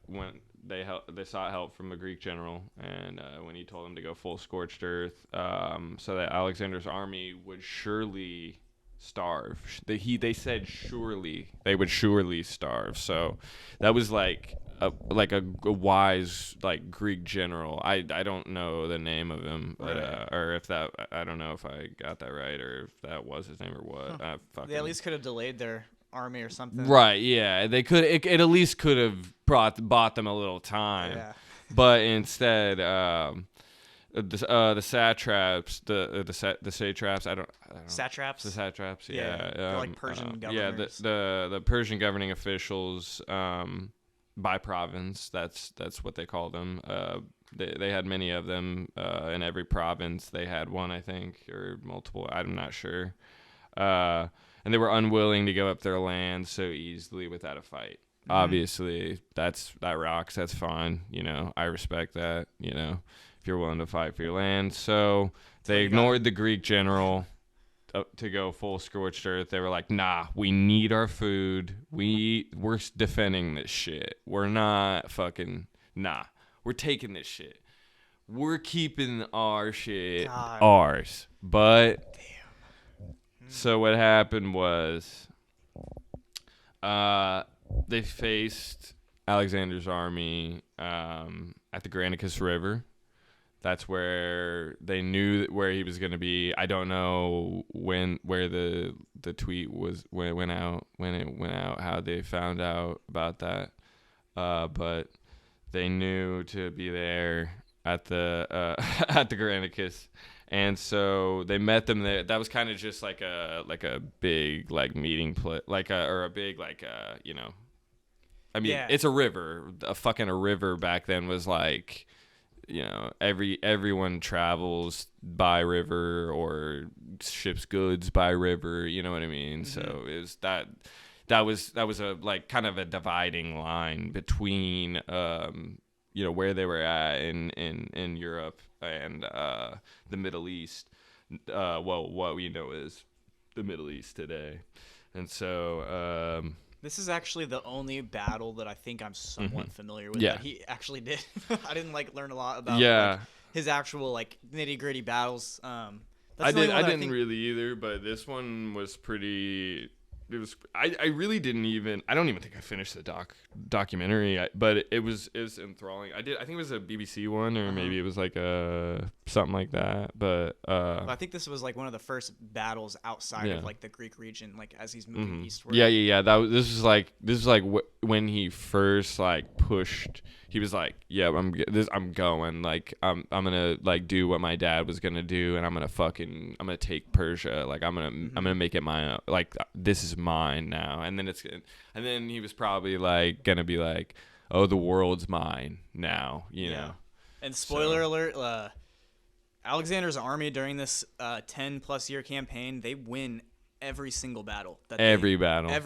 [SPEAKER 3] help from a Greek general, and when he told them to go full scorched earth, so that Alexander's army would surely starve. They said surely they would surely starve. So that was like a wise like Greek general. I don't know the name of him, but or if that, I don't know if I got that right or if that was his name or what.
[SPEAKER 2] They at least could have delayed their army or something.
[SPEAKER 3] Right? Yeah, they could. It at least could have bought them a little time.
[SPEAKER 2] Yeah.
[SPEAKER 3] But instead, the satraps, the satraps, I don't
[SPEAKER 2] satraps.
[SPEAKER 3] The satraps,
[SPEAKER 2] yeah. They're like Persian governors.
[SPEAKER 3] Yeah, the Persian governing officials, by province. That's what they called them. They had many of them in every province. They had one, I think, or multiple. I'm not sure. And they were unwilling to give up their land so easily without a fight. Mm-hmm. Obviously, that rocks. That's fine. I respect that. If you're willing to fight for your land. So they ignored the Greek general to go full scorched earth. They were like, nah, we need our food. We're defending this shit. We're not fucking, nah, we're taking this shit. We're keeping our shit ours. But, so what happened was, they faced Alexander's army at the Granicus River. That's where they knew where he was going to be. I don't know where the tweet went out, how they found out about that. But they knew to be there at the at the Granicus, and so they met them there. That was kind of just like a big like meeting place, or a big I mean, it's a river. A river back then was like, everyone travels by river or ships goods by river, you know what I mean? Mm-hmm. So is that was a like kind of a dividing line between where they were at in Europe and the Middle East. What we know is the Middle East today. And so
[SPEAKER 2] this is actually the only battle that I think I'm somewhat familiar with that he actually did. I didn't learn a lot about his actual nitty gritty battles.
[SPEAKER 3] I didn't really either, but this one was pretty. It was. I really didn't even. I don't even think I finished the documentary. But it was enthralling. I think it was a BBC one, or maybe it was something like that. But
[SPEAKER 2] I think this was one of the first battles outside of the Greek region, as he's moving eastward.
[SPEAKER 3] Yeah. This is when he first pushed. He was like, yeah, I'm going. I'm gonna do what my dad was gonna do, and I'm gonna take Persia. I'm gonna make it my own. This is mine now. And then he was probably gonna be like, oh, the world's mine now. You know.
[SPEAKER 2] And spoiler alert, Alexander's army during this 10+ year campaign, they win every single battle. Every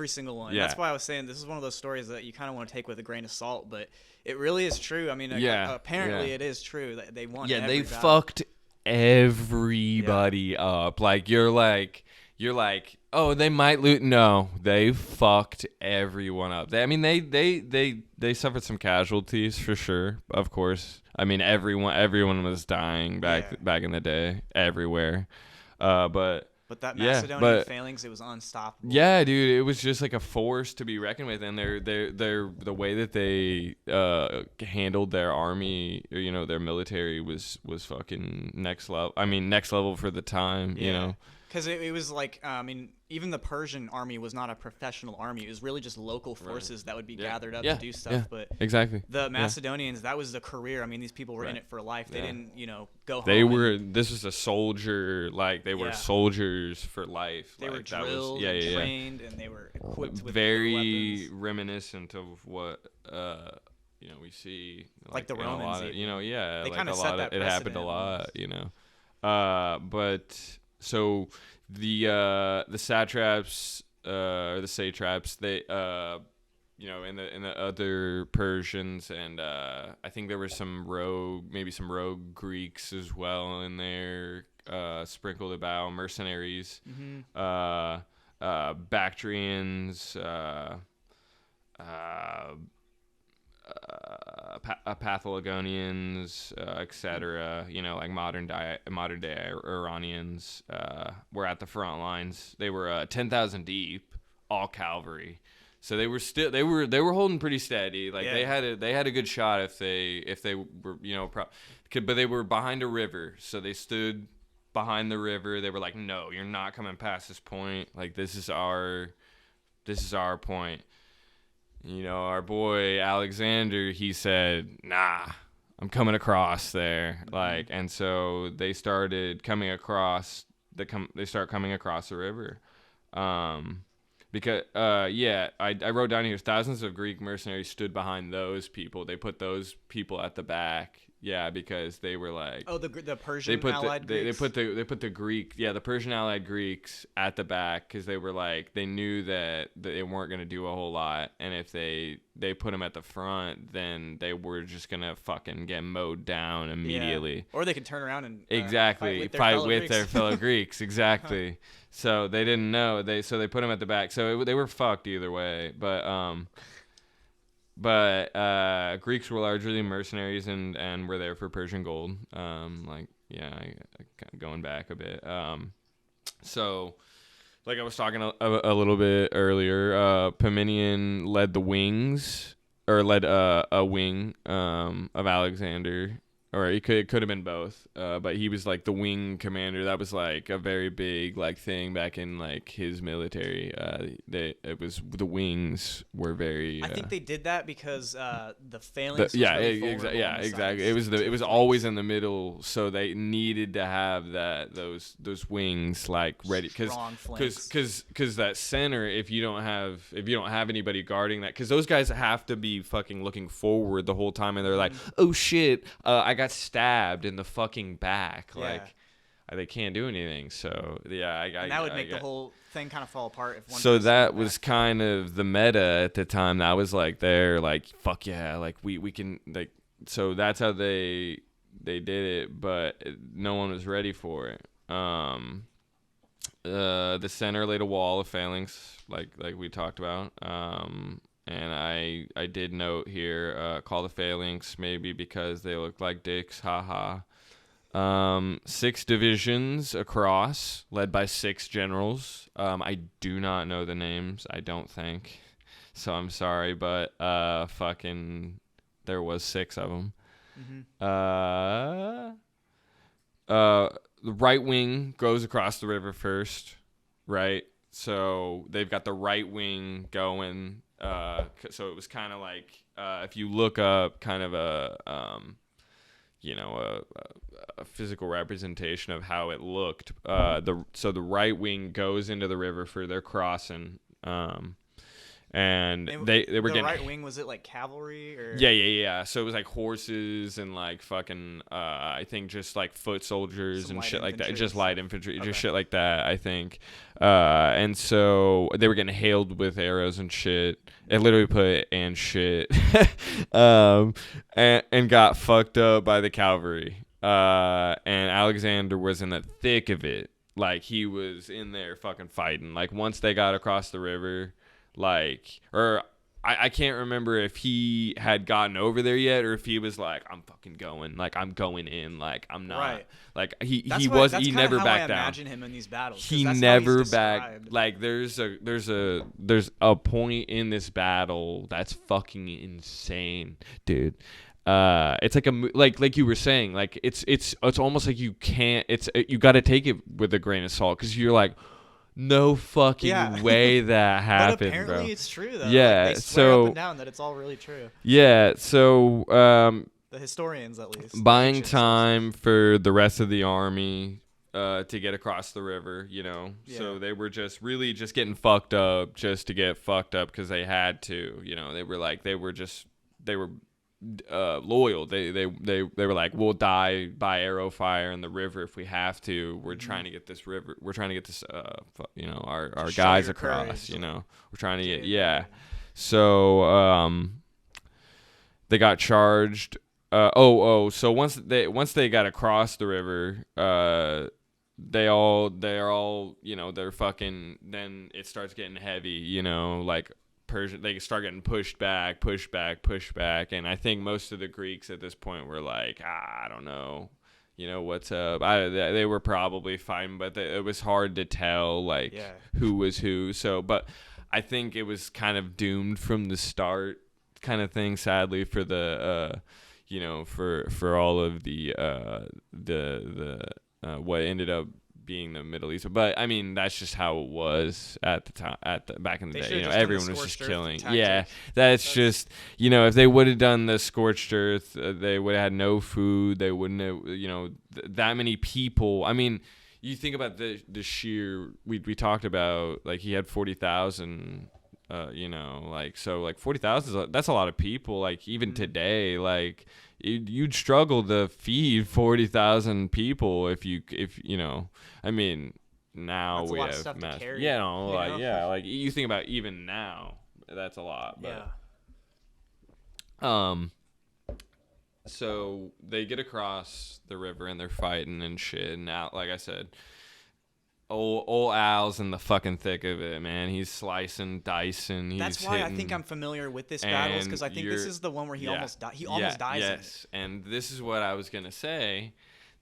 [SPEAKER 2] single one. Yeah. That's why I was saying this is one of those stories that you kind of want to take with a grain of salt, but it really is true. I mean, apparently it is true that they won.
[SPEAKER 3] Yeah, they fucked everybody up. You're like, oh, they might loot. No, they fucked everyone up. They suffered some casualties for sure. Of course, I mean everyone was dying back in the day everywhere,
[SPEAKER 2] But that Macedonian phalanx, it was unstoppable.
[SPEAKER 3] Yeah, dude, it was just a force to be reckoned with, and they're the way that they handled their army, or, their military was fucking next level. I mean, next level for the time,
[SPEAKER 2] Because it was even the Persian army was not a professional army. It was really just local forces that would be gathered up to do stuff.
[SPEAKER 3] Yeah.
[SPEAKER 2] But
[SPEAKER 3] exactly,
[SPEAKER 2] the Macedonians, that was the career. I mean, these people were in it for life. They didn't, go home.
[SPEAKER 3] This was a soldier. They were soldiers for life.
[SPEAKER 2] They were drilled, trained, and they were equipped with
[SPEAKER 3] very reminiscent of what we see
[SPEAKER 2] the Romans.
[SPEAKER 3] They
[SPEAKER 2] kind of set that precedent.
[SPEAKER 3] It happened a lot. But so. The satraps or the satraps, they in the other Persians, and I think there were some rogue Greeks as well in there, sprinkled about, mercenaries, Bactrians, Paphlagonians, etc. You know, like modern day Iranians were at the front lines. They were 10,000 deep, all cavalry. So they were holding pretty steady. Like they had a good shot if they were, you know, but they were behind a river. So they stood behind the river. They were like, "No, you're not coming past this point. Like this is our point." You know, our boy Alexander, he said, "Nah, I'm coming across there." Like, and so they started coming across they start coming across the river. Because I wrote down here thousands of Greek mercenaries stood behind those people. They put those people at the back. Yeah, because they were like,
[SPEAKER 2] the Persian allied Greeks.
[SPEAKER 3] They put the Greek, the Persian allied Greeks at the back because they were like, they knew that they weren't going to do a whole lot, and if they put them at the front, then they were just gonna fucking get mowed down immediately.
[SPEAKER 2] Yeah. Or they could turn around and
[SPEAKER 3] fight with their fellow Greeks. Exactly. So they didn't know. So they put them at the back. So they were fucked either way. But Greeks were largely mercenaries and were there for Persian gold. Going back a bit. So, like I was talking a little bit earlier, Paminian led the wings, or led a wing of Alexander. Or it could have been both, but he was like the wing commander. That was like a very big like thing back in like his military. It was the wings were very.
[SPEAKER 2] I think they did that because the phalanx.
[SPEAKER 3] Exactly. It was always in the middle, so they needed to have those wings like ready because that center. If you don't have anybody guarding that, because those guys have to be fucking looking forward the whole time, and they're like, oh shit, I got stabbed in the fucking back. Like they can't do anything. So
[SPEAKER 2] that would make the whole thing kind of fall apart if one.
[SPEAKER 3] So that was kind of the meta at the time. That was like they're like, fuck yeah, like we can, like, so that's how they did it, but no one was ready for it. The center laid a wall of phalanx, like we talked about. And I did note here, call the phalanx maybe because they looked like dicks, haha. 6 divisions across, led by 6 generals. I do not know the names, I don't think. So I'm sorry, but fucking there was 6 of them.
[SPEAKER 2] Mm-hmm.
[SPEAKER 3] The right wing goes across the river first, right? So they've got the right wing going. So it was kind of like if you look up kind of a physical representation of how it looked. So the right wing goes into the river for their crossing. And they were getting.
[SPEAKER 2] The right wing, was it like cavalry or?
[SPEAKER 3] Yeah. So it was like horses and like fucking I think just like foot soldiers and shit like that. Just light infantry, just shit like that, I think. And so they were getting hailed with arrows and shit. It literally put and shit. And got fucked up by the cavalry. And Alexander was in the thick of it. Like he was in there fucking fighting. Like once they got across the river. Like, or I can't remember if he had gotten over there yet, or if he was like, I'm fucking going, like I'm going in, like I'm not,
[SPEAKER 2] right.
[SPEAKER 3] Like he never backed down.
[SPEAKER 2] I imagine him in these battles.
[SPEAKER 3] He never backed. Like there's a point in this battle that's fucking insane, dude. It's like you were saying, like it's almost like you can't. You got to take it with a grain of salt because you're like. No fucking way that happened,
[SPEAKER 2] but apparently
[SPEAKER 3] bro.
[SPEAKER 2] It's true, though.
[SPEAKER 3] Yeah,
[SPEAKER 2] like, they swear up and down that it's all really true.
[SPEAKER 3] Yeah, so
[SPEAKER 2] the historians, at least,
[SPEAKER 3] buying time for the rest of the army to get across the river, you know. Yeah. So they were just getting fucked up just to get fucked up because they had to, you know. They were loyal. They were like, we'll die by arrow fire in the river if we have to. We're trying to get this river. We're trying to get this, our guys across. Courage. You know, we're trying to get So they got charged. So once they got across the river, they're all, you know, they're fucking. Then it starts getting heavy. You know, like Persian, they start getting pushed back, and I think most of the Greeks at this point were like, I don't know, what's up. They were probably fine, but it was hard to tell like who was who. So, but I think it was kind of doomed from the start, kind of thing. Sadly for the for all of the what ended up being the Middle East. But I mean, that's just how it was at the time, back in the day. Everyone was just killing. Yeah, that's just, if they would have done the scorched earth, they would have had no food. They wouldn't have, that many people. I mean, you think about the sheer, we talked about, like, he had 40,000, so like 40,000, that's a lot of people. Like, even today, like, you'd struggle to feed 40,000 people if I mean, now
[SPEAKER 2] that's
[SPEAKER 3] we
[SPEAKER 2] a lot
[SPEAKER 3] have
[SPEAKER 2] of stuff
[SPEAKER 3] mass,
[SPEAKER 2] to carry,
[SPEAKER 3] like you think about even now, that's a lot. But so they get across the river and they're fighting and shit, and now, like I said, old Al's in the fucking thick of it, man. He's slicing, dicing.
[SPEAKER 2] That's why I think I'm familiar with this battle, because I think this is the one where he almost dies. He almost dies.
[SPEAKER 3] Yes, and this is what I was gonna say.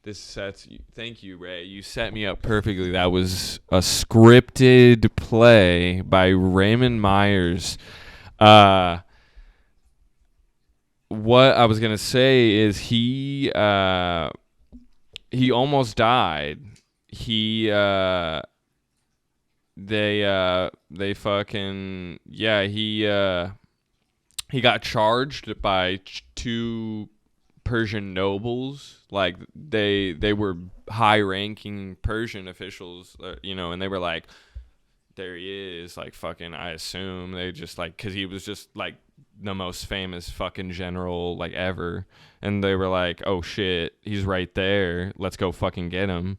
[SPEAKER 3] Thank you, Ray. You set me up perfectly. That was a scripted play by Raymond Myers. What I was gonna say is he almost died. They fucking he got charged by two Persian nobles. Like, they were high-ranking Persian officials, and they were like, there he is, like, fucking, I assume they just, like, because he was just like the most famous fucking general, like, ever, and they were like, oh shit, he's right there, let's go fucking get him.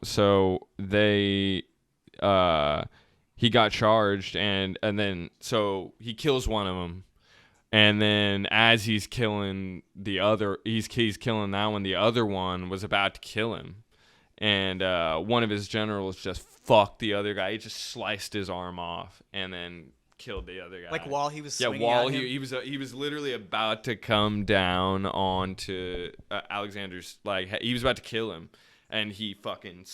[SPEAKER 3] So he got charged, and then so he kills one of them, and then as he's killing the other, he's killing that one, the other one was about to kill him, and one of his generals just fucked the other guy. He just sliced his arm off and then killed the other guy.
[SPEAKER 2] Like, while he was
[SPEAKER 3] swinging
[SPEAKER 2] at him?
[SPEAKER 3] He was literally about to come down onto Alexander's, like, he was about to kill him, and he fucking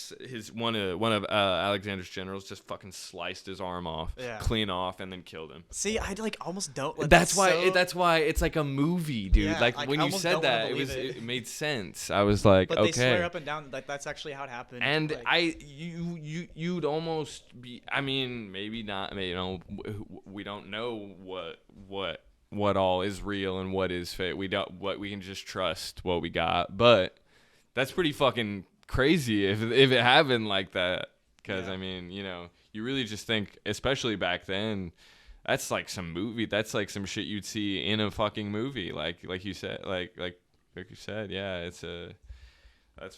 [SPEAKER 3] one of Alexander's generals just fucking sliced his arm off, clean off, and then killed him.
[SPEAKER 2] See, I like almost don't.
[SPEAKER 3] That's why it's like a movie, dude. Yeah, like when you said that, it made sense. I was like,
[SPEAKER 2] but
[SPEAKER 3] okay.
[SPEAKER 2] They swear up and down like that's actually how it happened.
[SPEAKER 3] And
[SPEAKER 2] like,
[SPEAKER 3] you'd almost be. I mean, maybe not. We don't know what all is real and what is fake. We can just trust what we got. But that's pretty fucking crazy if it happened like that, because I mean, you really just think, especially back then, that's like some movie, that's like some shit you'd see in a fucking movie, like you said, like you said, that's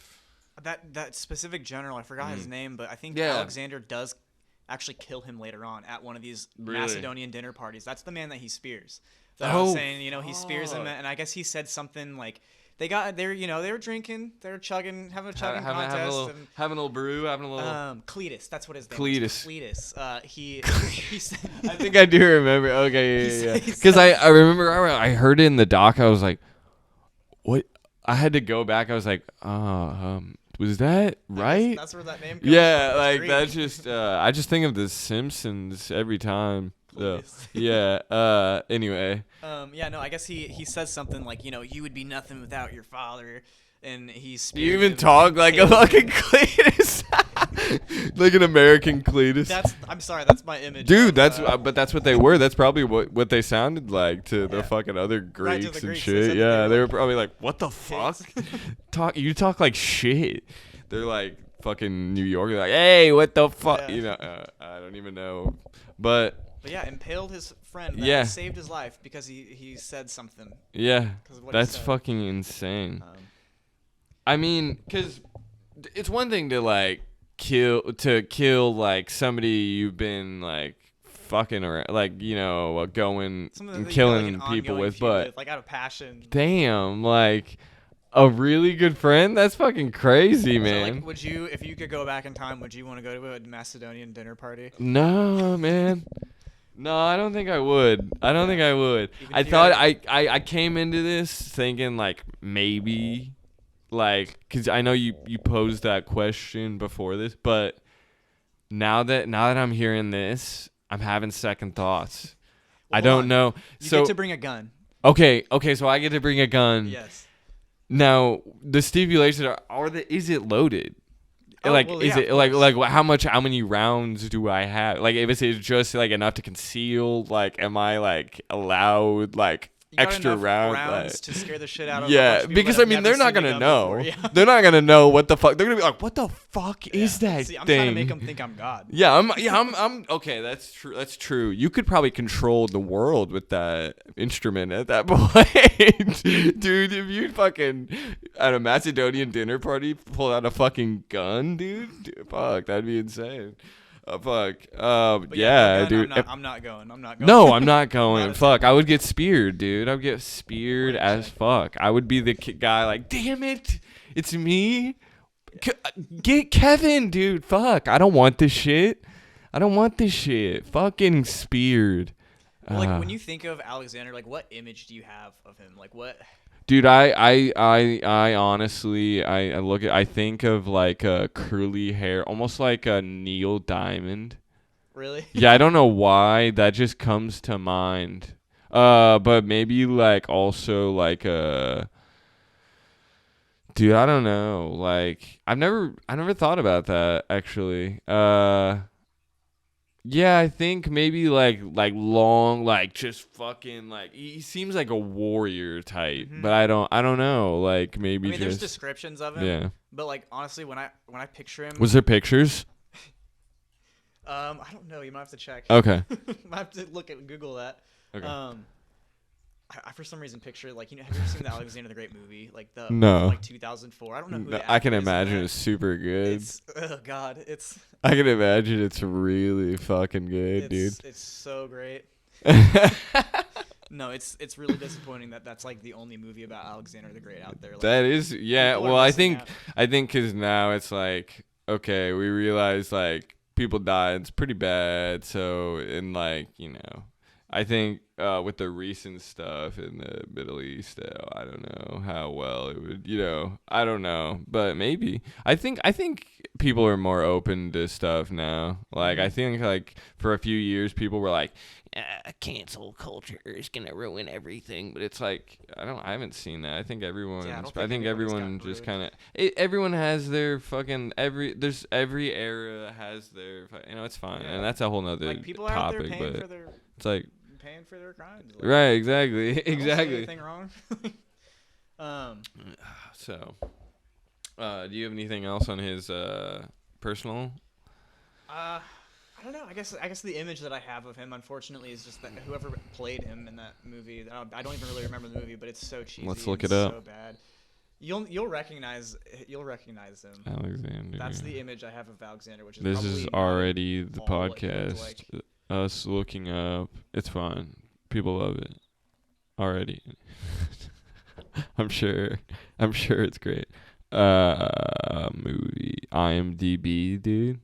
[SPEAKER 2] that specific general, I forgot his name, but I think Alexander does actually kill him later on at one of these Macedonian dinner parties. That's the man that he spears. I was saying, he spears him, and I guess he said something like, they were drinking, they were chugging, having a chugging contest,
[SPEAKER 3] having a little brew, having a little.
[SPEAKER 2] Cletus, that's what his name was. Cletus. He said.
[SPEAKER 3] I think I do remember. Okay, yeah. Because I remember I heard it in the doc. I was like, what? I had to go back. I was like, was that right?
[SPEAKER 2] That's where that name comes
[SPEAKER 3] from. Yeah, like that's just. I just think of The Simpsons every time. Anyway.
[SPEAKER 2] I guess he says something like, you would be nothing without your father, and he's.
[SPEAKER 3] You even talk like a fucking Cletus, like an American Cletus.
[SPEAKER 2] I'm sorry, that's my image.
[SPEAKER 3] Dude, that's what they were. That's probably what they sounded like to the fucking other Greeks and shit. They were probably like, what the fuck? You talk like shit. They're like fucking New York. They're like, hey, what the fuck? I don't even know, but
[SPEAKER 2] impaled his friend. That saved his life because he said something.
[SPEAKER 3] Yeah, that's fucking insane. I mean, because it's one thing to like kill like somebody you've been like fucking around, like going and killing people with, but
[SPEAKER 2] like out of passion.
[SPEAKER 3] Damn, like a really good friend. That's fucking crazy, man.
[SPEAKER 2] So, like, would you, if you could go back in time, would you want to go to a Macedonian dinner party?
[SPEAKER 3] No, man. No, I don't think I would. I don't think I would. I thought I came into this thinking like maybe like cuz I know you posed that question before this, but now that I'm hearing this, I'm having second thoughts. Well, I don't know.
[SPEAKER 2] You get to bring a gun.
[SPEAKER 3] Okay, so I get to bring a gun.
[SPEAKER 2] Yes.
[SPEAKER 3] Now, the stipulations is it loaded?
[SPEAKER 2] Oh,
[SPEAKER 3] like
[SPEAKER 2] well,
[SPEAKER 3] is
[SPEAKER 2] yeah,
[SPEAKER 3] it like how many rounds do I have? Like if it's just like enough to conceal, like am I like allowed like extra rounds
[SPEAKER 2] to scare the shit out of
[SPEAKER 3] because I mean they're not gonna know. Yeah. They're not gonna know what the fuck. They're gonna be like, what the fuck is that thing?
[SPEAKER 2] I'm trying to make them think I'm God.
[SPEAKER 3] Yeah, I'm okay. That's true. That's true. You could probably control the world with that instrument at that point, dude. If you fucking at a Macedonian dinner party pull out a fucking gun, dude, fuck, that'd be insane. Fuck. Yeah, dude.
[SPEAKER 2] I'm not going.
[SPEAKER 3] No, I'm not going. Fuck. I would get speared, dude. I would get speared as fuck. I would be the guy like, damn it, it's me. Get Kevin, dude. Fuck. I don't want this shit. Fuck getting speared.
[SPEAKER 2] Well, like when you think of Alexander, like what image do you have of him? Like what?
[SPEAKER 3] Dude, I honestly I think of like a curly hair, almost like a Neil Diamond.
[SPEAKER 2] Really?
[SPEAKER 3] Yeah, I don't know why that just comes to mind. But maybe like also like a dude, I don't know. Like I never thought about that actually. Yeah, I think maybe like long, like just fucking like he seems like a warrior type, but I don't know. Like maybe
[SPEAKER 2] there's descriptions of him.
[SPEAKER 3] Yeah.
[SPEAKER 2] But like honestly, when I picture him,
[SPEAKER 3] was there pictures?
[SPEAKER 2] I don't know. You might have to check.
[SPEAKER 3] Okay.
[SPEAKER 2] Might have to Google that.
[SPEAKER 3] Okay.
[SPEAKER 2] I for some reason picture like have you ever seen the Alexander the Great movie like
[SPEAKER 3] no
[SPEAKER 2] like 2004? I don't know who.
[SPEAKER 3] No, I can imagine it's super good.
[SPEAKER 2] Oh god, it's.
[SPEAKER 3] I can imagine it's really fucking good, dude.
[SPEAKER 2] It's so great. No, it's really disappointing that's like the only movie about Alexander the Great out there. Like,
[SPEAKER 3] that is well, I think because now it's like okay, we realize like people die. It's pretty bad. So in like I think with the recent stuff in the Middle East, I don't know how well it would, I don't know, but maybe. I think people are more open to stuff now. Like I think like for a few years people were like, cancel culture is gonna ruin everything, but it's like I haven't seen that. I think everyone. Yeah, I think everyone just kind of. Everyone has their fucking every era has their. It's fine, and that's a whole nother
[SPEAKER 2] like people
[SPEAKER 3] topic.
[SPEAKER 2] Are out there
[SPEAKER 3] but
[SPEAKER 2] for their,
[SPEAKER 3] it's like
[SPEAKER 2] paying for their crimes. Like,
[SPEAKER 3] right? Exactly.
[SPEAKER 2] I don't see anything wrong.
[SPEAKER 3] So, do you have anything else on his personal?
[SPEAKER 2] I don't know. I guess the image that I have of him, unfortunately, is just that whoever played him in that movie. I don't even really remember the movie, but it's so cheesy.
[SPEAKER 3] Let's look it up.
[SPEAKER 2] So bad. You'll recognize him.
[SPEAKER 3] Alexander.
[SPEAKER 2] That's the image I have of Alexander, which is.
[SPEAKER 3] This is already the podcast.
[SPEAKER 2] Like.
[SPEAKER 3] Us looking up. It's fine. People love it already. I'm sure it's great. Movie IMDb, dude.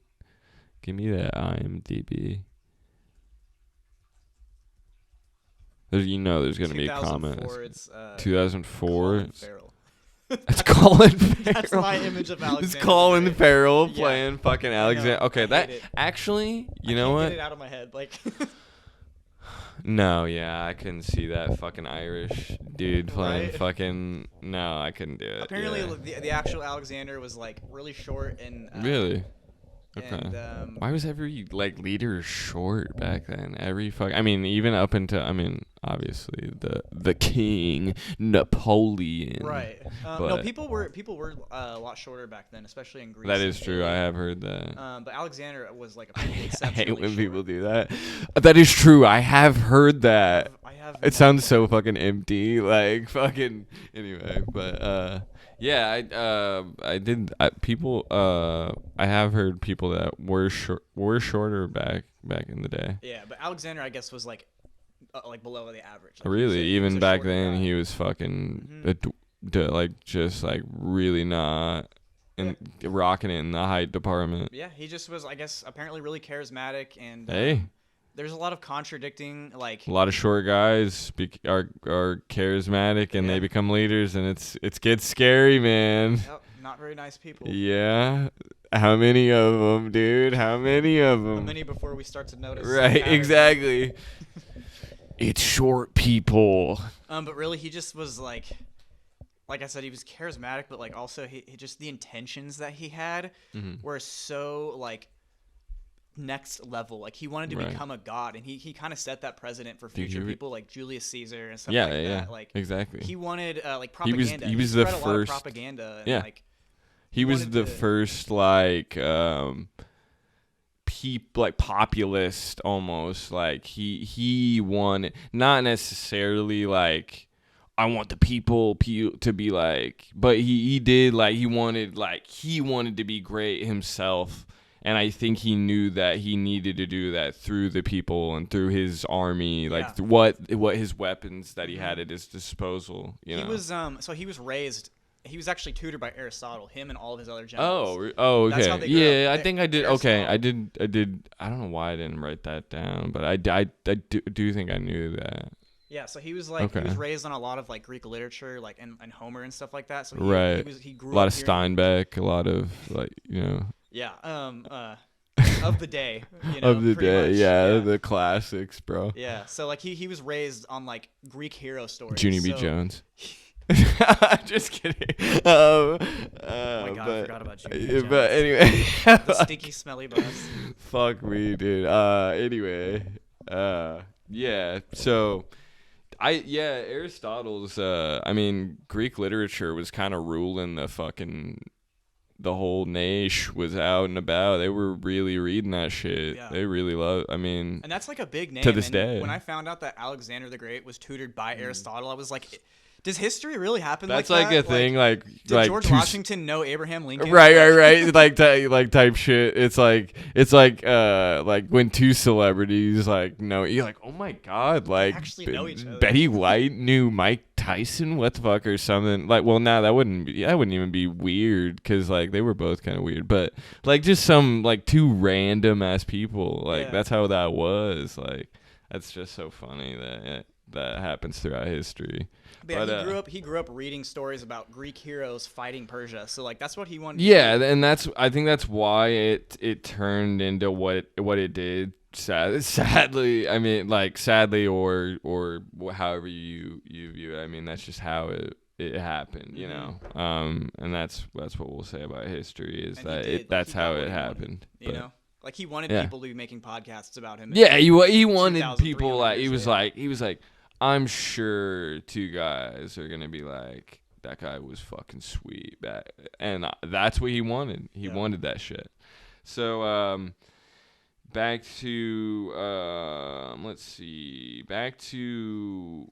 [SPEAKER 3] Give me that IMDb. There's gonna be a comment. 2004. It's Colin Farrell.
[SPEAKER 2] That's my image of Alexander.
[SPEAKER 3] It's Colin Farrell playing fucking Alexander. Okay, that actually, you know what?
[SPEAKER 2] Get it out of my head, like.
[SPEAKER 3] No, yeah, I couldn't see that fucking Irish dude playing fucking. No, I couldn't do it.
[SPEAKER 2] Apparently, the actual Alexander was like really short and.
[SPEAKER 3] Really? Okay.
[SPEAKER 2] And,
[SPEAKER 3] why was every leader short back then? Even up into obviously the king Napoleon.
[SPEAKER 2] Right. No, people were a lot shorter back then, especially in Greece.
[SPEAKER 3] That is true. I have heard that.
[SPEAKER 2] But Alexander was like
[SPEAKER 3] I hate when people do that. That is true. I have heard that. It sounds so fucking empty. Like fucking anyway, but yeah, I have heard people that were shorter back in the day.
[SPEAKER 2] Yeah, but Alexander, I guess, was like below the average. Like,
[SPEAKER 3] really, even back then, he was fucking just like really not rocking it in the height department.
[SPEAKER 2] Yeah, he just was, I guess, apparently really charismatic and.
[SPEAKER 3] Hey.
[SPEAKER 2] there's a lot of contradicting, like,
[SPEAKER 3] a lot of short guys are charismatic and they become leaders, and it gets scary, man.
[SPEAKER 2] Yep, not very nice people.
[SPEAKER 3] Yeah. How many of them, dude? How many of them?
[SPEAKER 2] How many before we start to notice?
[SPEAKER 3] Right, exactly. It's short people.
[SPEAKER 2] But really, he just was like I said, he was charismatic, but like also he just the intentions that he had were so like next level. Like he wanted to become a god, and he kind of set that precedent for future people like Julius Caesar and stuff like that. Yeah, like
[SPEAKER 3] exactly.
[SPEAKER 2] He wanted like propaganda.
[SPEAKER 3] He was the first.
[SPEAKER 2] A lot of propaganda. And, like,
[SPEAKER 3] he was the first like like populist almost. Like he wanted, not necessarily like I want the people to be like, but he did like he wanted to be great himself. And I think he knew that he needed to do that through the people and through his army, like what his weapons that he had at his disposal. You know,
[SPEAKER 2] he was so he was raised. He was actually tutored by Aristotle. Him and all of his other generals.
[SPEAKER 3] Oh, okay.
[SPEAKER 2] That's how they grew up.
[SPEAKER 3] I think I did. Okay, I did. I don't know why I didn't write that down, but I do think I knew that.
[SPEAKER 2] Yeah, so he was like he was raised on a lot of like Greek literature, like and Homer and stuff like that. So he grew up
[SPEAKER 3] a lot of Steinbeck, a lot of like
[SPEAKER 2] Yeah, of the day,
[SPEAKER 3] of the day,
[SPEAKER 2] much.
[SPEAKER 3] Yeah, the classics, bro.
[SPEAKER 2] Yeah, so like he was raised on like Greek hero stories.
[SPEAKER 3] Junie B. Jones. Just kidding.
[SPEAKER 2] Oh my god, I forgot about Junie B. Jones.
[SPEAKER 3] But anyway,
[SPEAKER 2] the stinky, smelly bus.
[SPEAKER 3] Fuck me, dude. Anyway, yeah. So, Aristotle's. I mean, Greek literature was kind of ruling the whole nation was out and about. They were really reading that shit. Yeah. They really love. I mean,
[SPEAKER 2] and that's like a big name
[SPEAKER 3] to this day.
[SPEAKER 2] When I found out that Alexander the Great was tutored by Aristotle, I was like, does history really happen?
[SPEAKER 3] That's
[SPEAKER 2] like
[SPEAKER 3] a thing. Like,
[SPEAKER 2] did George Washington know Abraham Lincoln?
[SPEAKER 3] Right. like type shit. It's like when two celebrities like know, you're like, oh my god, like
[SPEAKER 2] actually know each other.
[SPEAKER 3] Betty White knew Mike Tyson, what the fuck, or something. Like, well, nah, that wouldn't even be weird because like they were both kind of weird, but like just some like two random ass people, like that's how that was. Like, that's just so funny that happens throughout history.
[SPEAKER 2] But he grew up reading stories about Greek heroes fighting Persia, so like that's what he wanted.
[SPEAKER 3] Yeah, and I think that's why it turned into what it did. Sadly, I mean, like sadly or however you view it. I mean, that's just how it happened, you know. And that's what we'll say about history is that's how it happened.
[SPEAKER 2] You know, like he wanted people to be making podcasts about him.
[SPEAKER 3] Yeah, he wanted people like he was like. I'm sure two guys are gonna be like, that guy was fucking sweet, and that's what he wanted. He wanted that shit. So back to let's see, the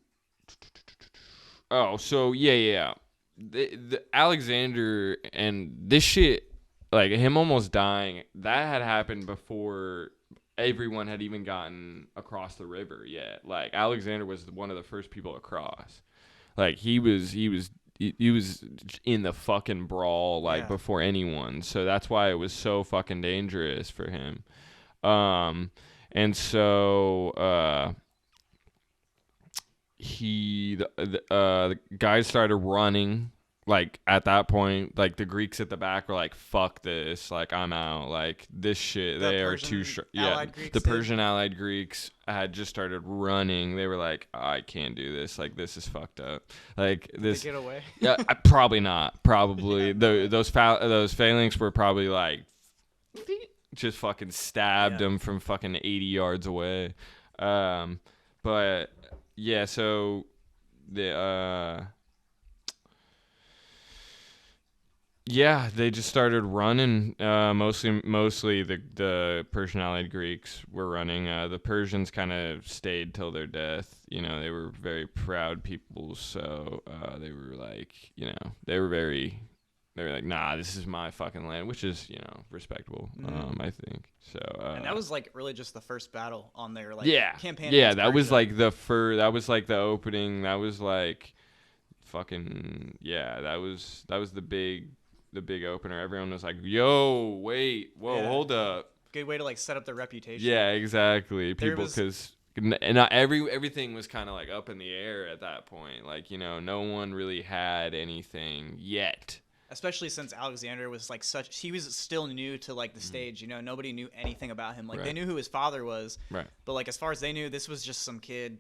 [SPEAKER 3] Alexander and this shit, like him almost dying, that had happened before everyone had even gotten across the river yet. Like Alexander was one of the first people across. Like he was in the fucking brawl before anyone. So that's why it was so fucking dangerous for him. And so the guys started running. Like at that point, like the Greeks at the back were like, "Fuck this! Like I'm out! Like this shit, they are too short." Yeah, the Persian allied Greeks had just started running. They were like, "I can't do this. Like this is fucked up. Like this."
[SPEAKER 2] Did they get away?
[SPEAKER 3] Yeah, probably not. Probably those phalanx were probably like just fucking stabbed them from fucking 80 yards away. But yeah, so the yeah, they just started running. Mostly the Persian allied Greeks were running. The Persians kind of stayed till their death. You know, they were very proud people, so they were like, you know, they were like, nah, this is my fucking land, which is, you know, respectable. I think so.
[SPEAKER 2] And that was like really just the first battle on their campaign.
[SPEAKER 3] Yeah, that was like that was like the opening. That was like fucking that was the big opener. Everyone was like, yo, wait, whoa, hold up.
[SPEAKER 2] good way to like set up their reputation.
[SPEAKER 3] Yeah, exactly. People, because everything was kind of like up in the air at that point. Like, you know, no one really had anything yet.
[SPEAKER 2] Especially since Alexander was like he was still new to like the stage, you know, nobody knew anything about him. Like
[SPEAKER 3] Right.
[SPEAKER 2] They knew who his father was,
[SPEAKER 3] right?
[SPEAKER 2] But like as far as they knew, this was just some kid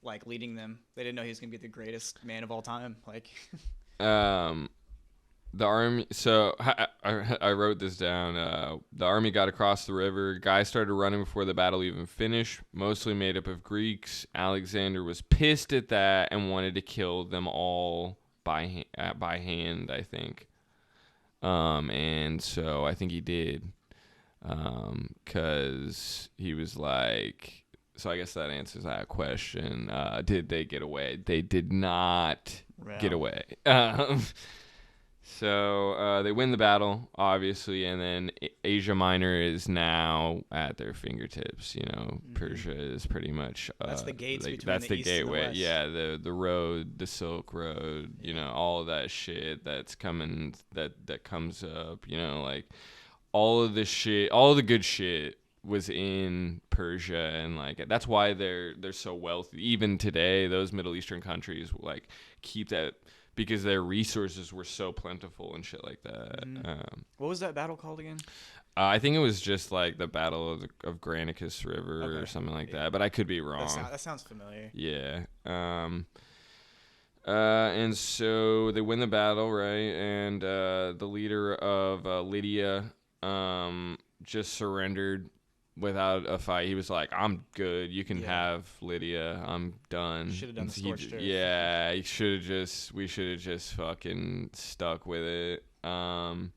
[SPEAKER 2] like leading them. They didn't know he was gonna be the greatest man of all time. Like,
[SPEAKER 3] the army. So I wrote this down. The army got across the river. Guys started running before the battle even finished. Mostly made up of Greeks. Alexander was pissed at that and wanted to kill them all by hand. I think. And so I think he did, cause he was like, so I guess that answers that question. Did they get away? They did not get away. So they win the battle, obviously, and then Asia Minor is now at their fingertips. You know, Persia is pretty much
[SPEAKER 2] that's the gates between
[SPEAKER 3] that's
[SPEAKER 2] the
[SPEAKER 3] the
[SPEAKER 2] east
[SPEAKER 3] gateway.
[SPEAKER 2] and the west.
[SPEAKER 3] Yeah, the road, the Silk Road. You know, all of that shit that's coming that comes up. You know, like all of the shit, all of the good shit was in Persia, and like that's why they're so wealthy. Even today, those Middle Eastern countries like keep that. Because their resources were so plentiful and shit like that.
[SPEAKER 2] What was that battle called again?
[SPEAKER 3] I think it was just like the Battle of Granicus River or something like that, but I could be wrong.
[SPEAKER 2] That sounds familiar.
[SPEAKER 3] Yeah. And so they win the battle, right? And the leader of Lydia just surrendered without a fight. He was like, I'm good. You can have Lydia. I'm done.
[SPEAKER 2] Should have done the scorched earth.
[SPEAKER 3] Yeah, we should have just fucking stuck with it. And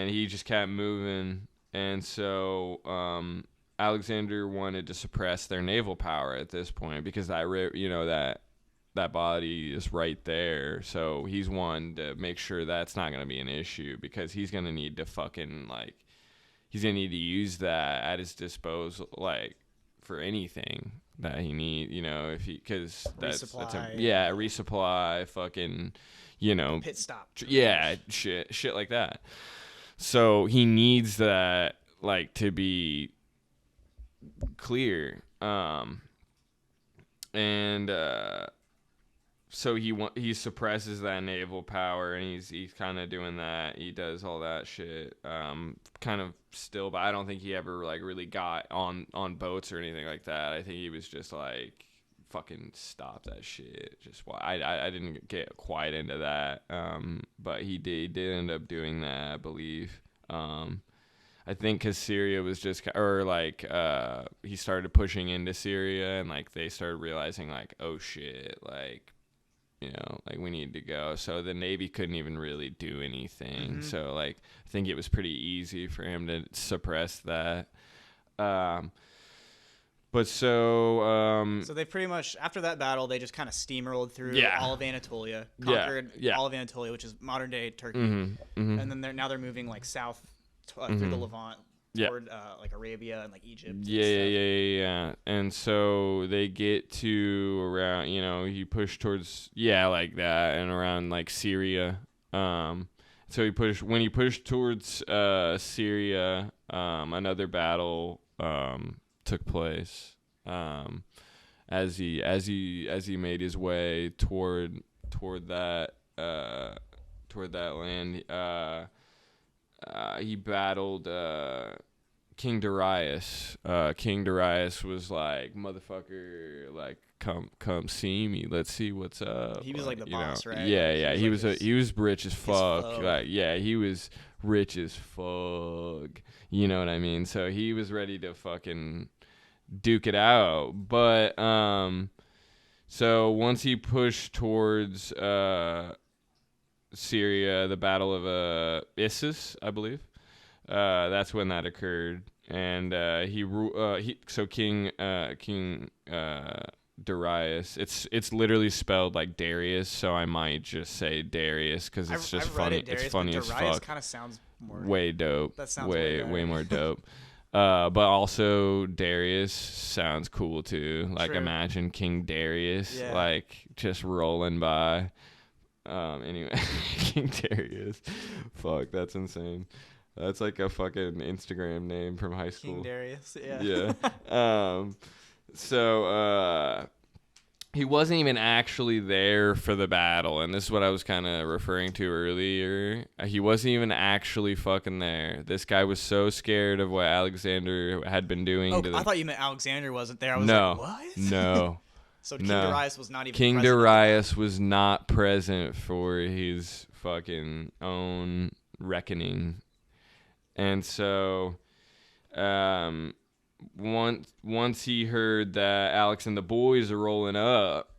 [SPEAKER 3] he just kept moving. And so Alexander wanted to suppress their naval power at this point because that body is right there. So he's wanted to make sure that's not going to be an issue because he's going to need to fucking like, he's going to need to use that at his disposal, like, for anything that he need, you know, if he, because that's resupply, fucking, you know.
[SPEAKER 2] Pit stop.
[SPEAKER 3] Yeah, shit like that. So he needs that, like, to be clear. So he suppresses that naval power, and he's kind of doing that. He does all that shit, kind of still, but I don't think he ever like really got on boats or anything like that. I think he was just like fucking stop that shit. Just why I didn't get quite into that, but he did end up doing that, I believe. I think because Syria was just, he started pushing into Syria, and like they started realizing like, oh shit, like. You know, like we need to go. So the Navy couldn't even really do anything. So like I think it was pretty easy for him to suppress that. So
[SPEAKER 2] they pretty much after that battle they just kind of steamrolled through all of Anatolia, conquered all of Anatolia, which is modern day Turkey, and then they're moving like south through the Levant. Toward like Arabia and like Egypt.
[SPEAKER 3] Yeah. And so they get to around, you know, he pushed towards like that and around like Syria. So when he pushed towards Syria, another battle took place. As he made his way toward that land. He battled King Darius. King Darius was like, motherfucker, like come see me. Let's see what's up.
[SPEAKER 2] He was like the boss, right?
[SPEAKER 3] Yeah. He was rich as fuck. Like, yeah, he was rich as fuck. You know what I mean? So he was ready to fucking duke it out. But so once he pushed towards Syria, the Battle of Issus, I believe. That's when that occurred, and King Darius. It's literally spelled like Darius, so I might just say Darius because it's just funny. It's funny as fuck.
[SPEAKER 2] Kind of sounds
[SPEAKER 3] way dope.
[SPEAKER 2] That sounds
[SPEAKER 3] way more dope. But also Darius sounds cool too. Like imagine King Darius, like just rolling by. Anyway, King Darius. Fuck, that's insane. That's like a fucking Instagram name from high school.
[SPEAKER 2] King Darius, yeah.
[SPEAKER 3] Yeah. So he wasn't even actually there for the battle, and this is what I was kind of referring to earlier. He wasn't even actually fucking there. This guy was so scared of what Alexander had been doing.
[SPEAKER 2] I thought you meant Alexander wasn't there. I was
[SPEAKER 3] no,
[SPEAKER 2] like, what?
[SPEAKER 3] No.
[SPEAKER 2] So King Darius was not even
[SPEAKER 3] King
[SPEAKER 2] present.
[SPEAKER 3] Darius was not present for his fucking own reckoning. And so once he heard that Alex and the boys are rolling up,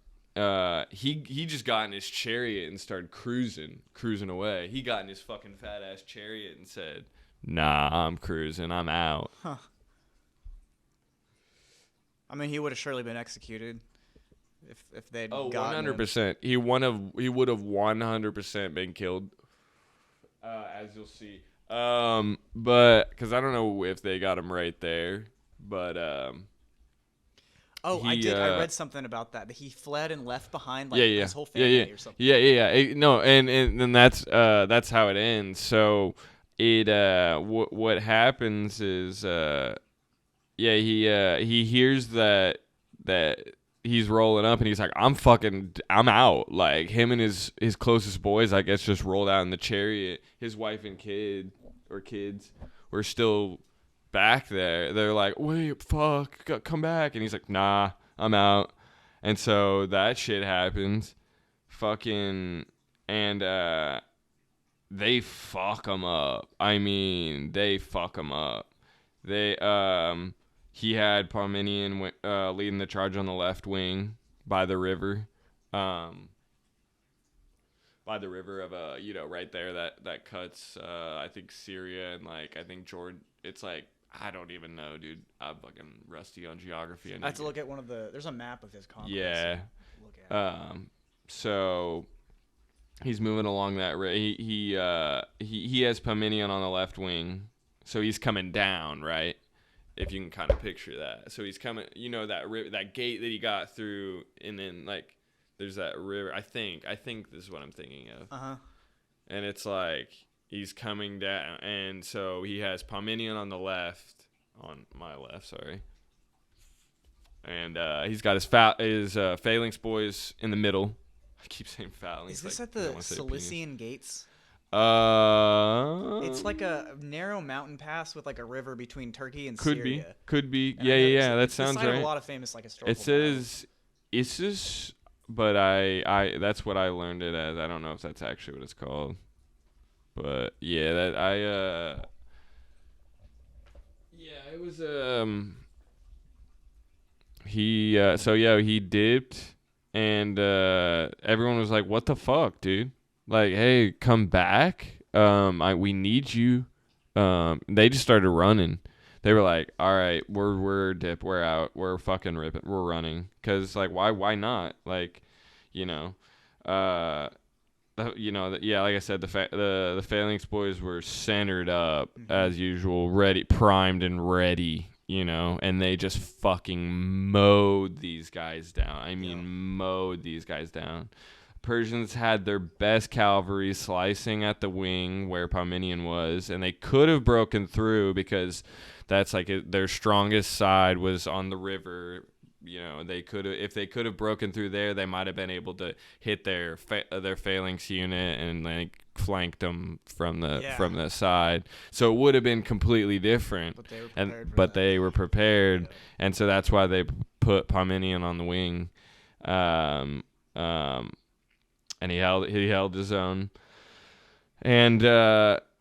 [SPEAKER 3] he just got in his chariot and started cruising away. He got in his fucking fat ass chariot and said, "Nah, I'm cruising. I'm out."
[SPEAKER 2] Huh. I mean, he would have surely been executed if they'd gotten
[SPEAKER 3] 100%. He would have 100% been killed, as you'll see. But because I don't know if they got him right there, but
[SPEAKER 2] I read something about that he fled and left behind his whole family or something.
[SPEAKER 3] And that's how it ends. So it what happens is he hears that he's rolling up and he's like, I'm out. Like him and his closest boys, I guess, just rolled out in the chariot. His wife and kids were still back there. They're like, wait, fuck, come back. And he's like, nah, I'm out. And so that shit happens. Fucking, and they fuck him up. I mean, they fuck him up. He had Parmenion leading the charge on the left wing by the river. By the river of right there that cuts I think Syria and I think Jordan. It's like I don't even know, dude. I'm fucking rusty on geography.
[SPEAKER 2] I have to look at there's a map of his conquest.
[SPEAKER 3] Yeah. So he's moving along that he has Parmenion on the left wing, so he's coming down, right? If you can kind of picture that. So he's coming, that gate that he got through, and then there's that river. I think this is what I'm thinking of.
[SPEAKER 2] Uh-huh.
[SPEAKER 3] And it's like he's coming down, and so he has Parmenion on my left, sorry. And he's got his phalanx boys in the middle. I keep saying phalanx.
[SPEAKER 2] Is this at the Cilician Gates?
[SPEAKER 3] It's
[SPEAKER 2] like a narrow mountain pass with a river between Turkey and
[SPEAKER 3] Syria. Could be.
[SPEAKER 2] And
[SPEAKER 3] Yeah. That sounds right.
[SPEAKER 2] A lot of famous historical.
[SPEAKER 3] It says Issus, but I that's what I learned it as. I don't know if that's actually what it's called. But yeah, it was he dipped, and everyone was like, "What the fuck, dude? Like, hey, come back. We need you." They just started running. They were like, "All right, we're dip, we're out, we're fucking ripping, we're running." Cause why not? Like, like I said, the phalanx boys were centered up as usual, ready, primed and ready. And they just fucking mowed these guys down. I mean, mowed these guys down. Persians had their best cavalry slicing at the wing where Parmenion was, and they could have broken through because that's their strongest side was on the river. They could have, if they could have broken through there, they might have been able to hit their phalanx unit and flanked them from the side. So it would have been completely different. But they were prepared, and so that's why they put Parmenion on the wing. And he held his own, and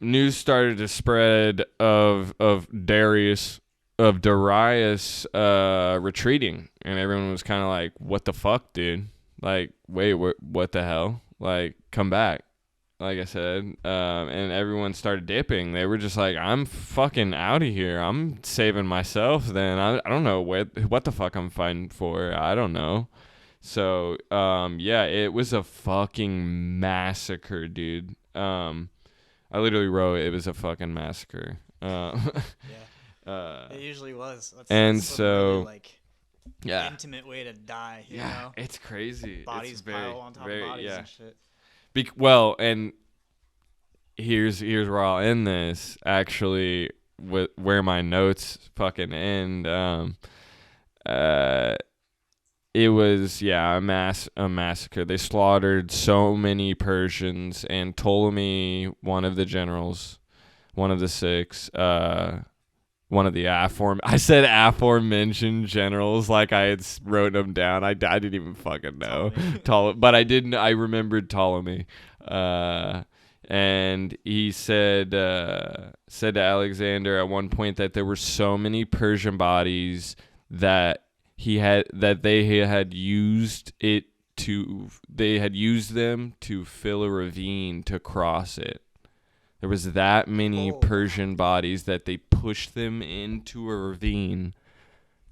[SPEAKER 3] news started to spread of Darius retreating, and everyone was kind of like, "What the fuck, dude? Like, wait, what the hell? Like, come back!" Like I said, and everyone started dipping. They were just like, "I'm fucking out of here. I'm saving myself." Then I don't know what the fuck I'm fighting for. I don't know. So, it was a fucking massacre, dude. I literally wrote it was a fucking massacre.
[SPEAKER 2] It usually was. That's
[SPEAKER 3] really,
[SPEAKER 2] intimate way to die. You know?
[SPEAKER 3] It's crazy.
[SPEAKER 2] Bodies pile on top of bodies and shit.
[SPEAKER 3] here's where I'll end this. Actually, with where my notes fucking end. It was a massacre. They slaughtered so many Persians, and Ptolemy, one of the generals, one of the six, one of the aforementioned generals, like I had wrote them down. I didn't even fucking know. But I remembered Ptolemy. And he said to Alexander at one point that there were so many Persian bodies that they had used them to fill a ravine to cross it. There was that many Persian bodies that they pushed them into a ravine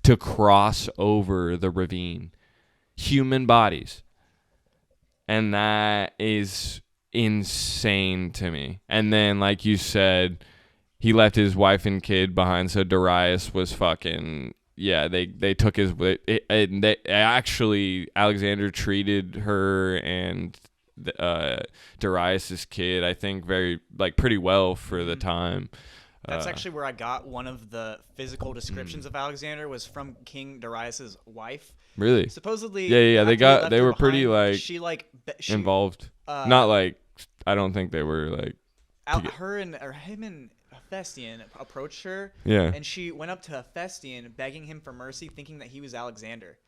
[SPEAKER 3] to cross over the ravine. Human bodies. And that is insane to me. And then, like you said, he left his wife and kid behind, so Darius was fucking... Yeah, they took his... And they actually, Alexander treated her and Darius's kid, I think, pretty well for the time.
[SPEAKER 2] That's actually where I got one of the physical descriptions of Alexander was from King Darius's wife.
[SPEAKER 3] Really?
[SPEAKER 2] Supposedly...
[SPEAKER 3] Yeah, they were pretty,
[SPEAKER 2] she
[SPEAKER 3] involved. Not, like... I don't think they were, like...
[SPEAKER 2] him and Hephaestion approached her, and she went up to Hephaestion begging him for mercy, thinking that he was Alexander,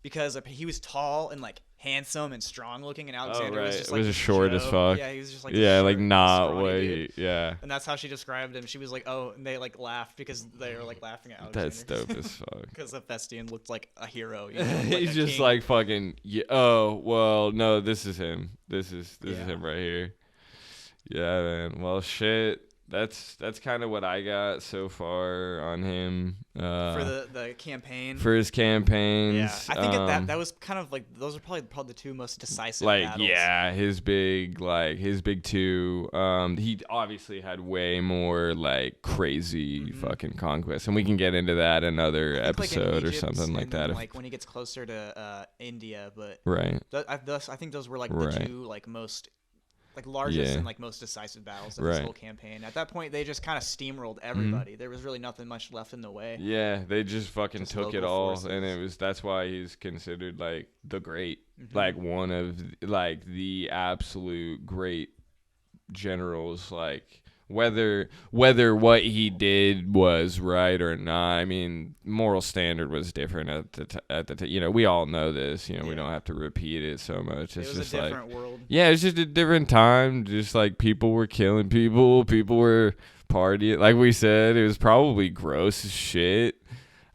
[SPEAKER 2] because he was tall and like handsome and strong looking, and Alexander was just like
[SPEAKER 3] short as fuck.
[SPEAKER 2] Yeah, he was just like And that's how she described him. She was like, oh, and they like laughed because they were like laughing at Alexander.
[SPEAKER 3] That's dope as fuck.
[SPEAKER 2] Because Hephaestion looked like a hero.
[SPEAKER 3] He's just king. Like fucking. Yeah, oh well, no, this is him. This is him right here. Yeah, man. Well, shit. That's kind of what I got so far on him.
[SPEAKER 2] For the campaign.
[SPEAKER 3] For his campaigns.
[SPEAKER 2] Yeah, I think that was kind of like those are probably the two most decisive battles.
[SPEAKER 3] Yeah, his big two. He obviously had way more like crazy fucking conquests, and we can get into that in another episode or something like that.
[SPEAKER 2] Like when he gets closer to India, but
[SPEAKER 3] right.
[SPEAKER 2] I think those were like the two like most. Like largest and like most decisive battles of this whole campaign. At that point, they just kind of steamrolled everybody. There was really nothing much left in the way.
[SPEAKER 3] Yeah, they just fucking took it all, forces. And that's why he's considered like the great, like one of like the absolute great generals. Like whether what he did was right or not, I mean, moral standard was different at the time. We all know this. We don't have to repeat it so much.
[SPEAKER 2] It was just a different world.
[SPEAKER 3] Yeah, it's just a different time. Just like people were killing people were partying. Like we said, it was probably gross as shit.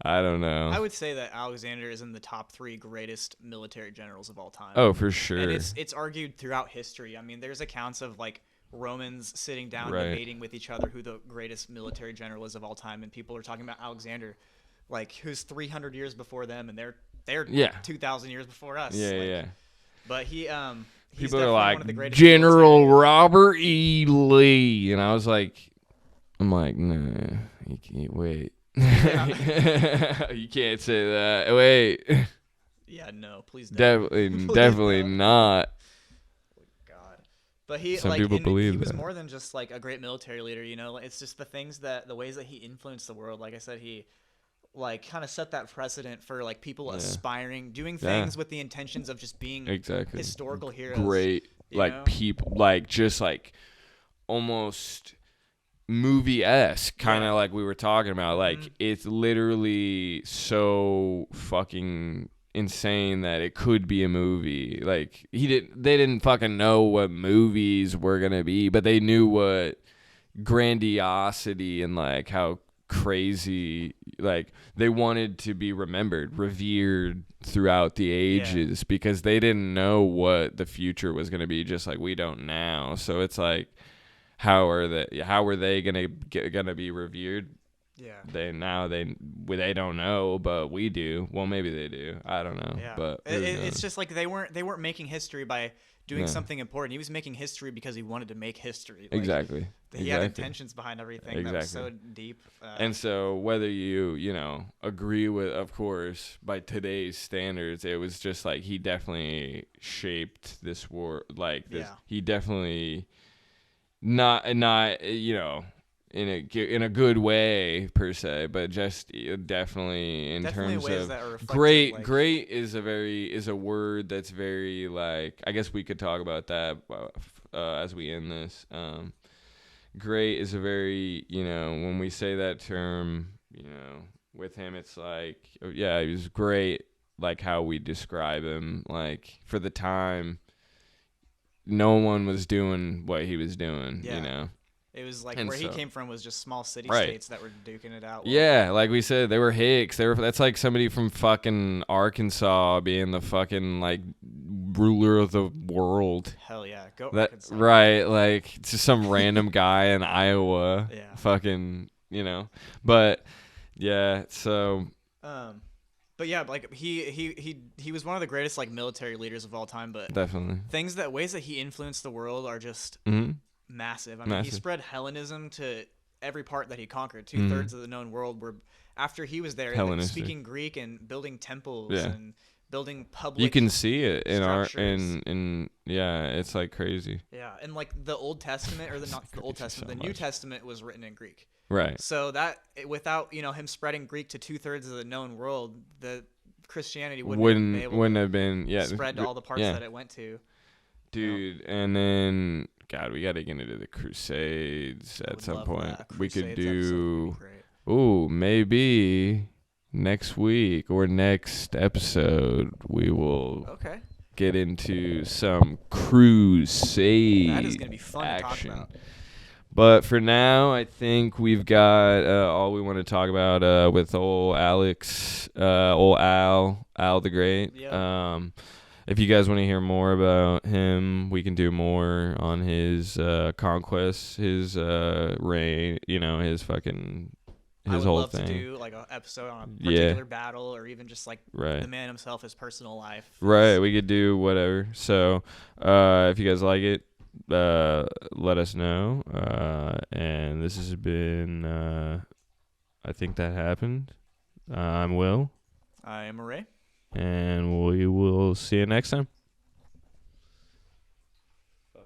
[SPEAKER 3] I don't know.
[SPEAKER 2] I would say that Alexander is in the top 3 greatest military generals of all time.
[SPEAKER 3] Oh, for sure.
[SPEAKER 2] And it's argued throughout history. I mean, there's accounts of like Romans sitting down debating with each other who the greatest military general is of all time, and people are talking about Alexander, like who's 300 years before them, and they're 2,000 years before us.
[SPEAKER 3] Yeah.
[SPEAKER 2] But he's
[SPEAKER 3] people are like
[SPEAKER 2] one of the
[SPEAKER 3] General Robert E. Lee, and I'm like, nah, you can't wait. You can't say that. Wait.
[SPEAKER 2] Yeah, no, please
[SPEAKER 3] don't. Definitely not.
[SPEAKER 2] But he was more than just like a great military leader, It's just the ways that he influenced the world. Like I said, he like kind of set that precedent for like people aspiring, doing things with the intentions of just being historical heroes.
[SPEAKER 3] Great, people, like just like almost movie-esque, kind of like we were talking about. Like it's literally so fucking insane that it could be a movie. Like they didn't fucking know what movies were gonna be, but they knew what grandiosity and like how crazy, like they wanted to be revered throughout the ages because they didn't know what the future was gonna be, just like we don't now. So it's like, how are they gonna be revered?
[SPEAKER 2] Yeah.
[SPEAKER 3] They don't know, but we do. Well, maybe they do. I don't know.
[SPEAKER 2] Yeah.
[SPEAKER 3] But
[SPEAKER 2] it's just like they weren't making history by doing something important. He was making history because he wanted to make history. Like,
[SPEAKER 3] exactly.
[SPEAKER 2] He had intentions behind everything that was so deep.
[SPEAKER 3] And so whether you agree with, of course, by today's standards, it was just like he definitely shaped this war. Like this, he definitely not in a good way per se, but just definitely in
[SPEAKER 2] definitely
[SPEAKER 3] terms
[SPEAKER 2] ways
[SPEAKER 3] of
[SPEAKER 2] that are
[SPEAKER 3] great.
[SPEAKER 2] like,
[SPEAKER 3] Great is a word that's very like, I guess we could talk about that as we end this. Great is a very, when we say that term, with him, it's like, yeah, he was great. Like how we describe him, like for the time, no one was doing what he was doing,
[SPEAKER 2] It was like
[SPEAKER 3] and
[SPEAKER 2] where he
[SPEAKER 3] so,
[SPEAKER 2] came from was just small city
[SPEAKER 3] right.
[SPEAKER 2] states that were duking it out.
[SPEAKER 3] Yeah, like we said, they were Hicks. That's like somebody from fucking Arkansas being the fucking like ruler of the world.
[SPEAKER 2] Hell yeah, go
[SPEAKER 3] Arkansas.
[SPEAKER 2] Arkansas.
[SPEAKER 3] Right, like it's just some random guy in Iowa.
[SPEAKER 2] Yeah.
[SPEAKER 3] Fucking, But yeah, so
[SPEAKER 2] but yeah, like he was one of the greatest like military leaders of all time, but
[SPEAKER 3] definitely
[SPEAKER 2] ways that he influenced the world are just massive. I mean, he spread Hellenism to every part that he conquered. 2/3 of the known world were after he was there, like, speaking Greek and building temples and building public.
[SPEAKER 3] You can see it in
[SPEAKER 2] structures.
[SPEAKER 3] it's like crazy.
[SPEAKER 2] Yeah, and like the Old Testament, or not the Old Testament, the New Testament was written in Greek.
[SPEAKER 3] Right.
[SPEAKER 2] So that without him spreading Greek to 2/3 of the known world, the Christianity wouldn't have been spread to all the parts that it went to.
[SPEAKER 3] Dude, and then God, we got to get into the Crusades at some point. We could do, maybe next week or next episode we will get into some Crusade
[SPEAKER 2] That is gonna be fun
[SPEAKER 3] action.
[SPEAKER 2] to talk about.
[SPEAKER 3] But for now, I think we've got all we want to talk about with old Alex, old Al the Great.
[SPEAKER 2] Yep.
[SPEAKER 3] If you guys want to hear more about him, we can do more on his conquests, his reign, his fucking, his whole thing. I would love to
[SPEAKER 2] do like an episode on a particular battle, or even just like the man himself, his personal life.
[SPEAKER 3] Right, we could do whatever. So if you guys like it, let us know. And this has been, I think that happened. I'm Will.
[SPEAKER 2] I am Ray.
[SPEAKER 3] And we will see you next time.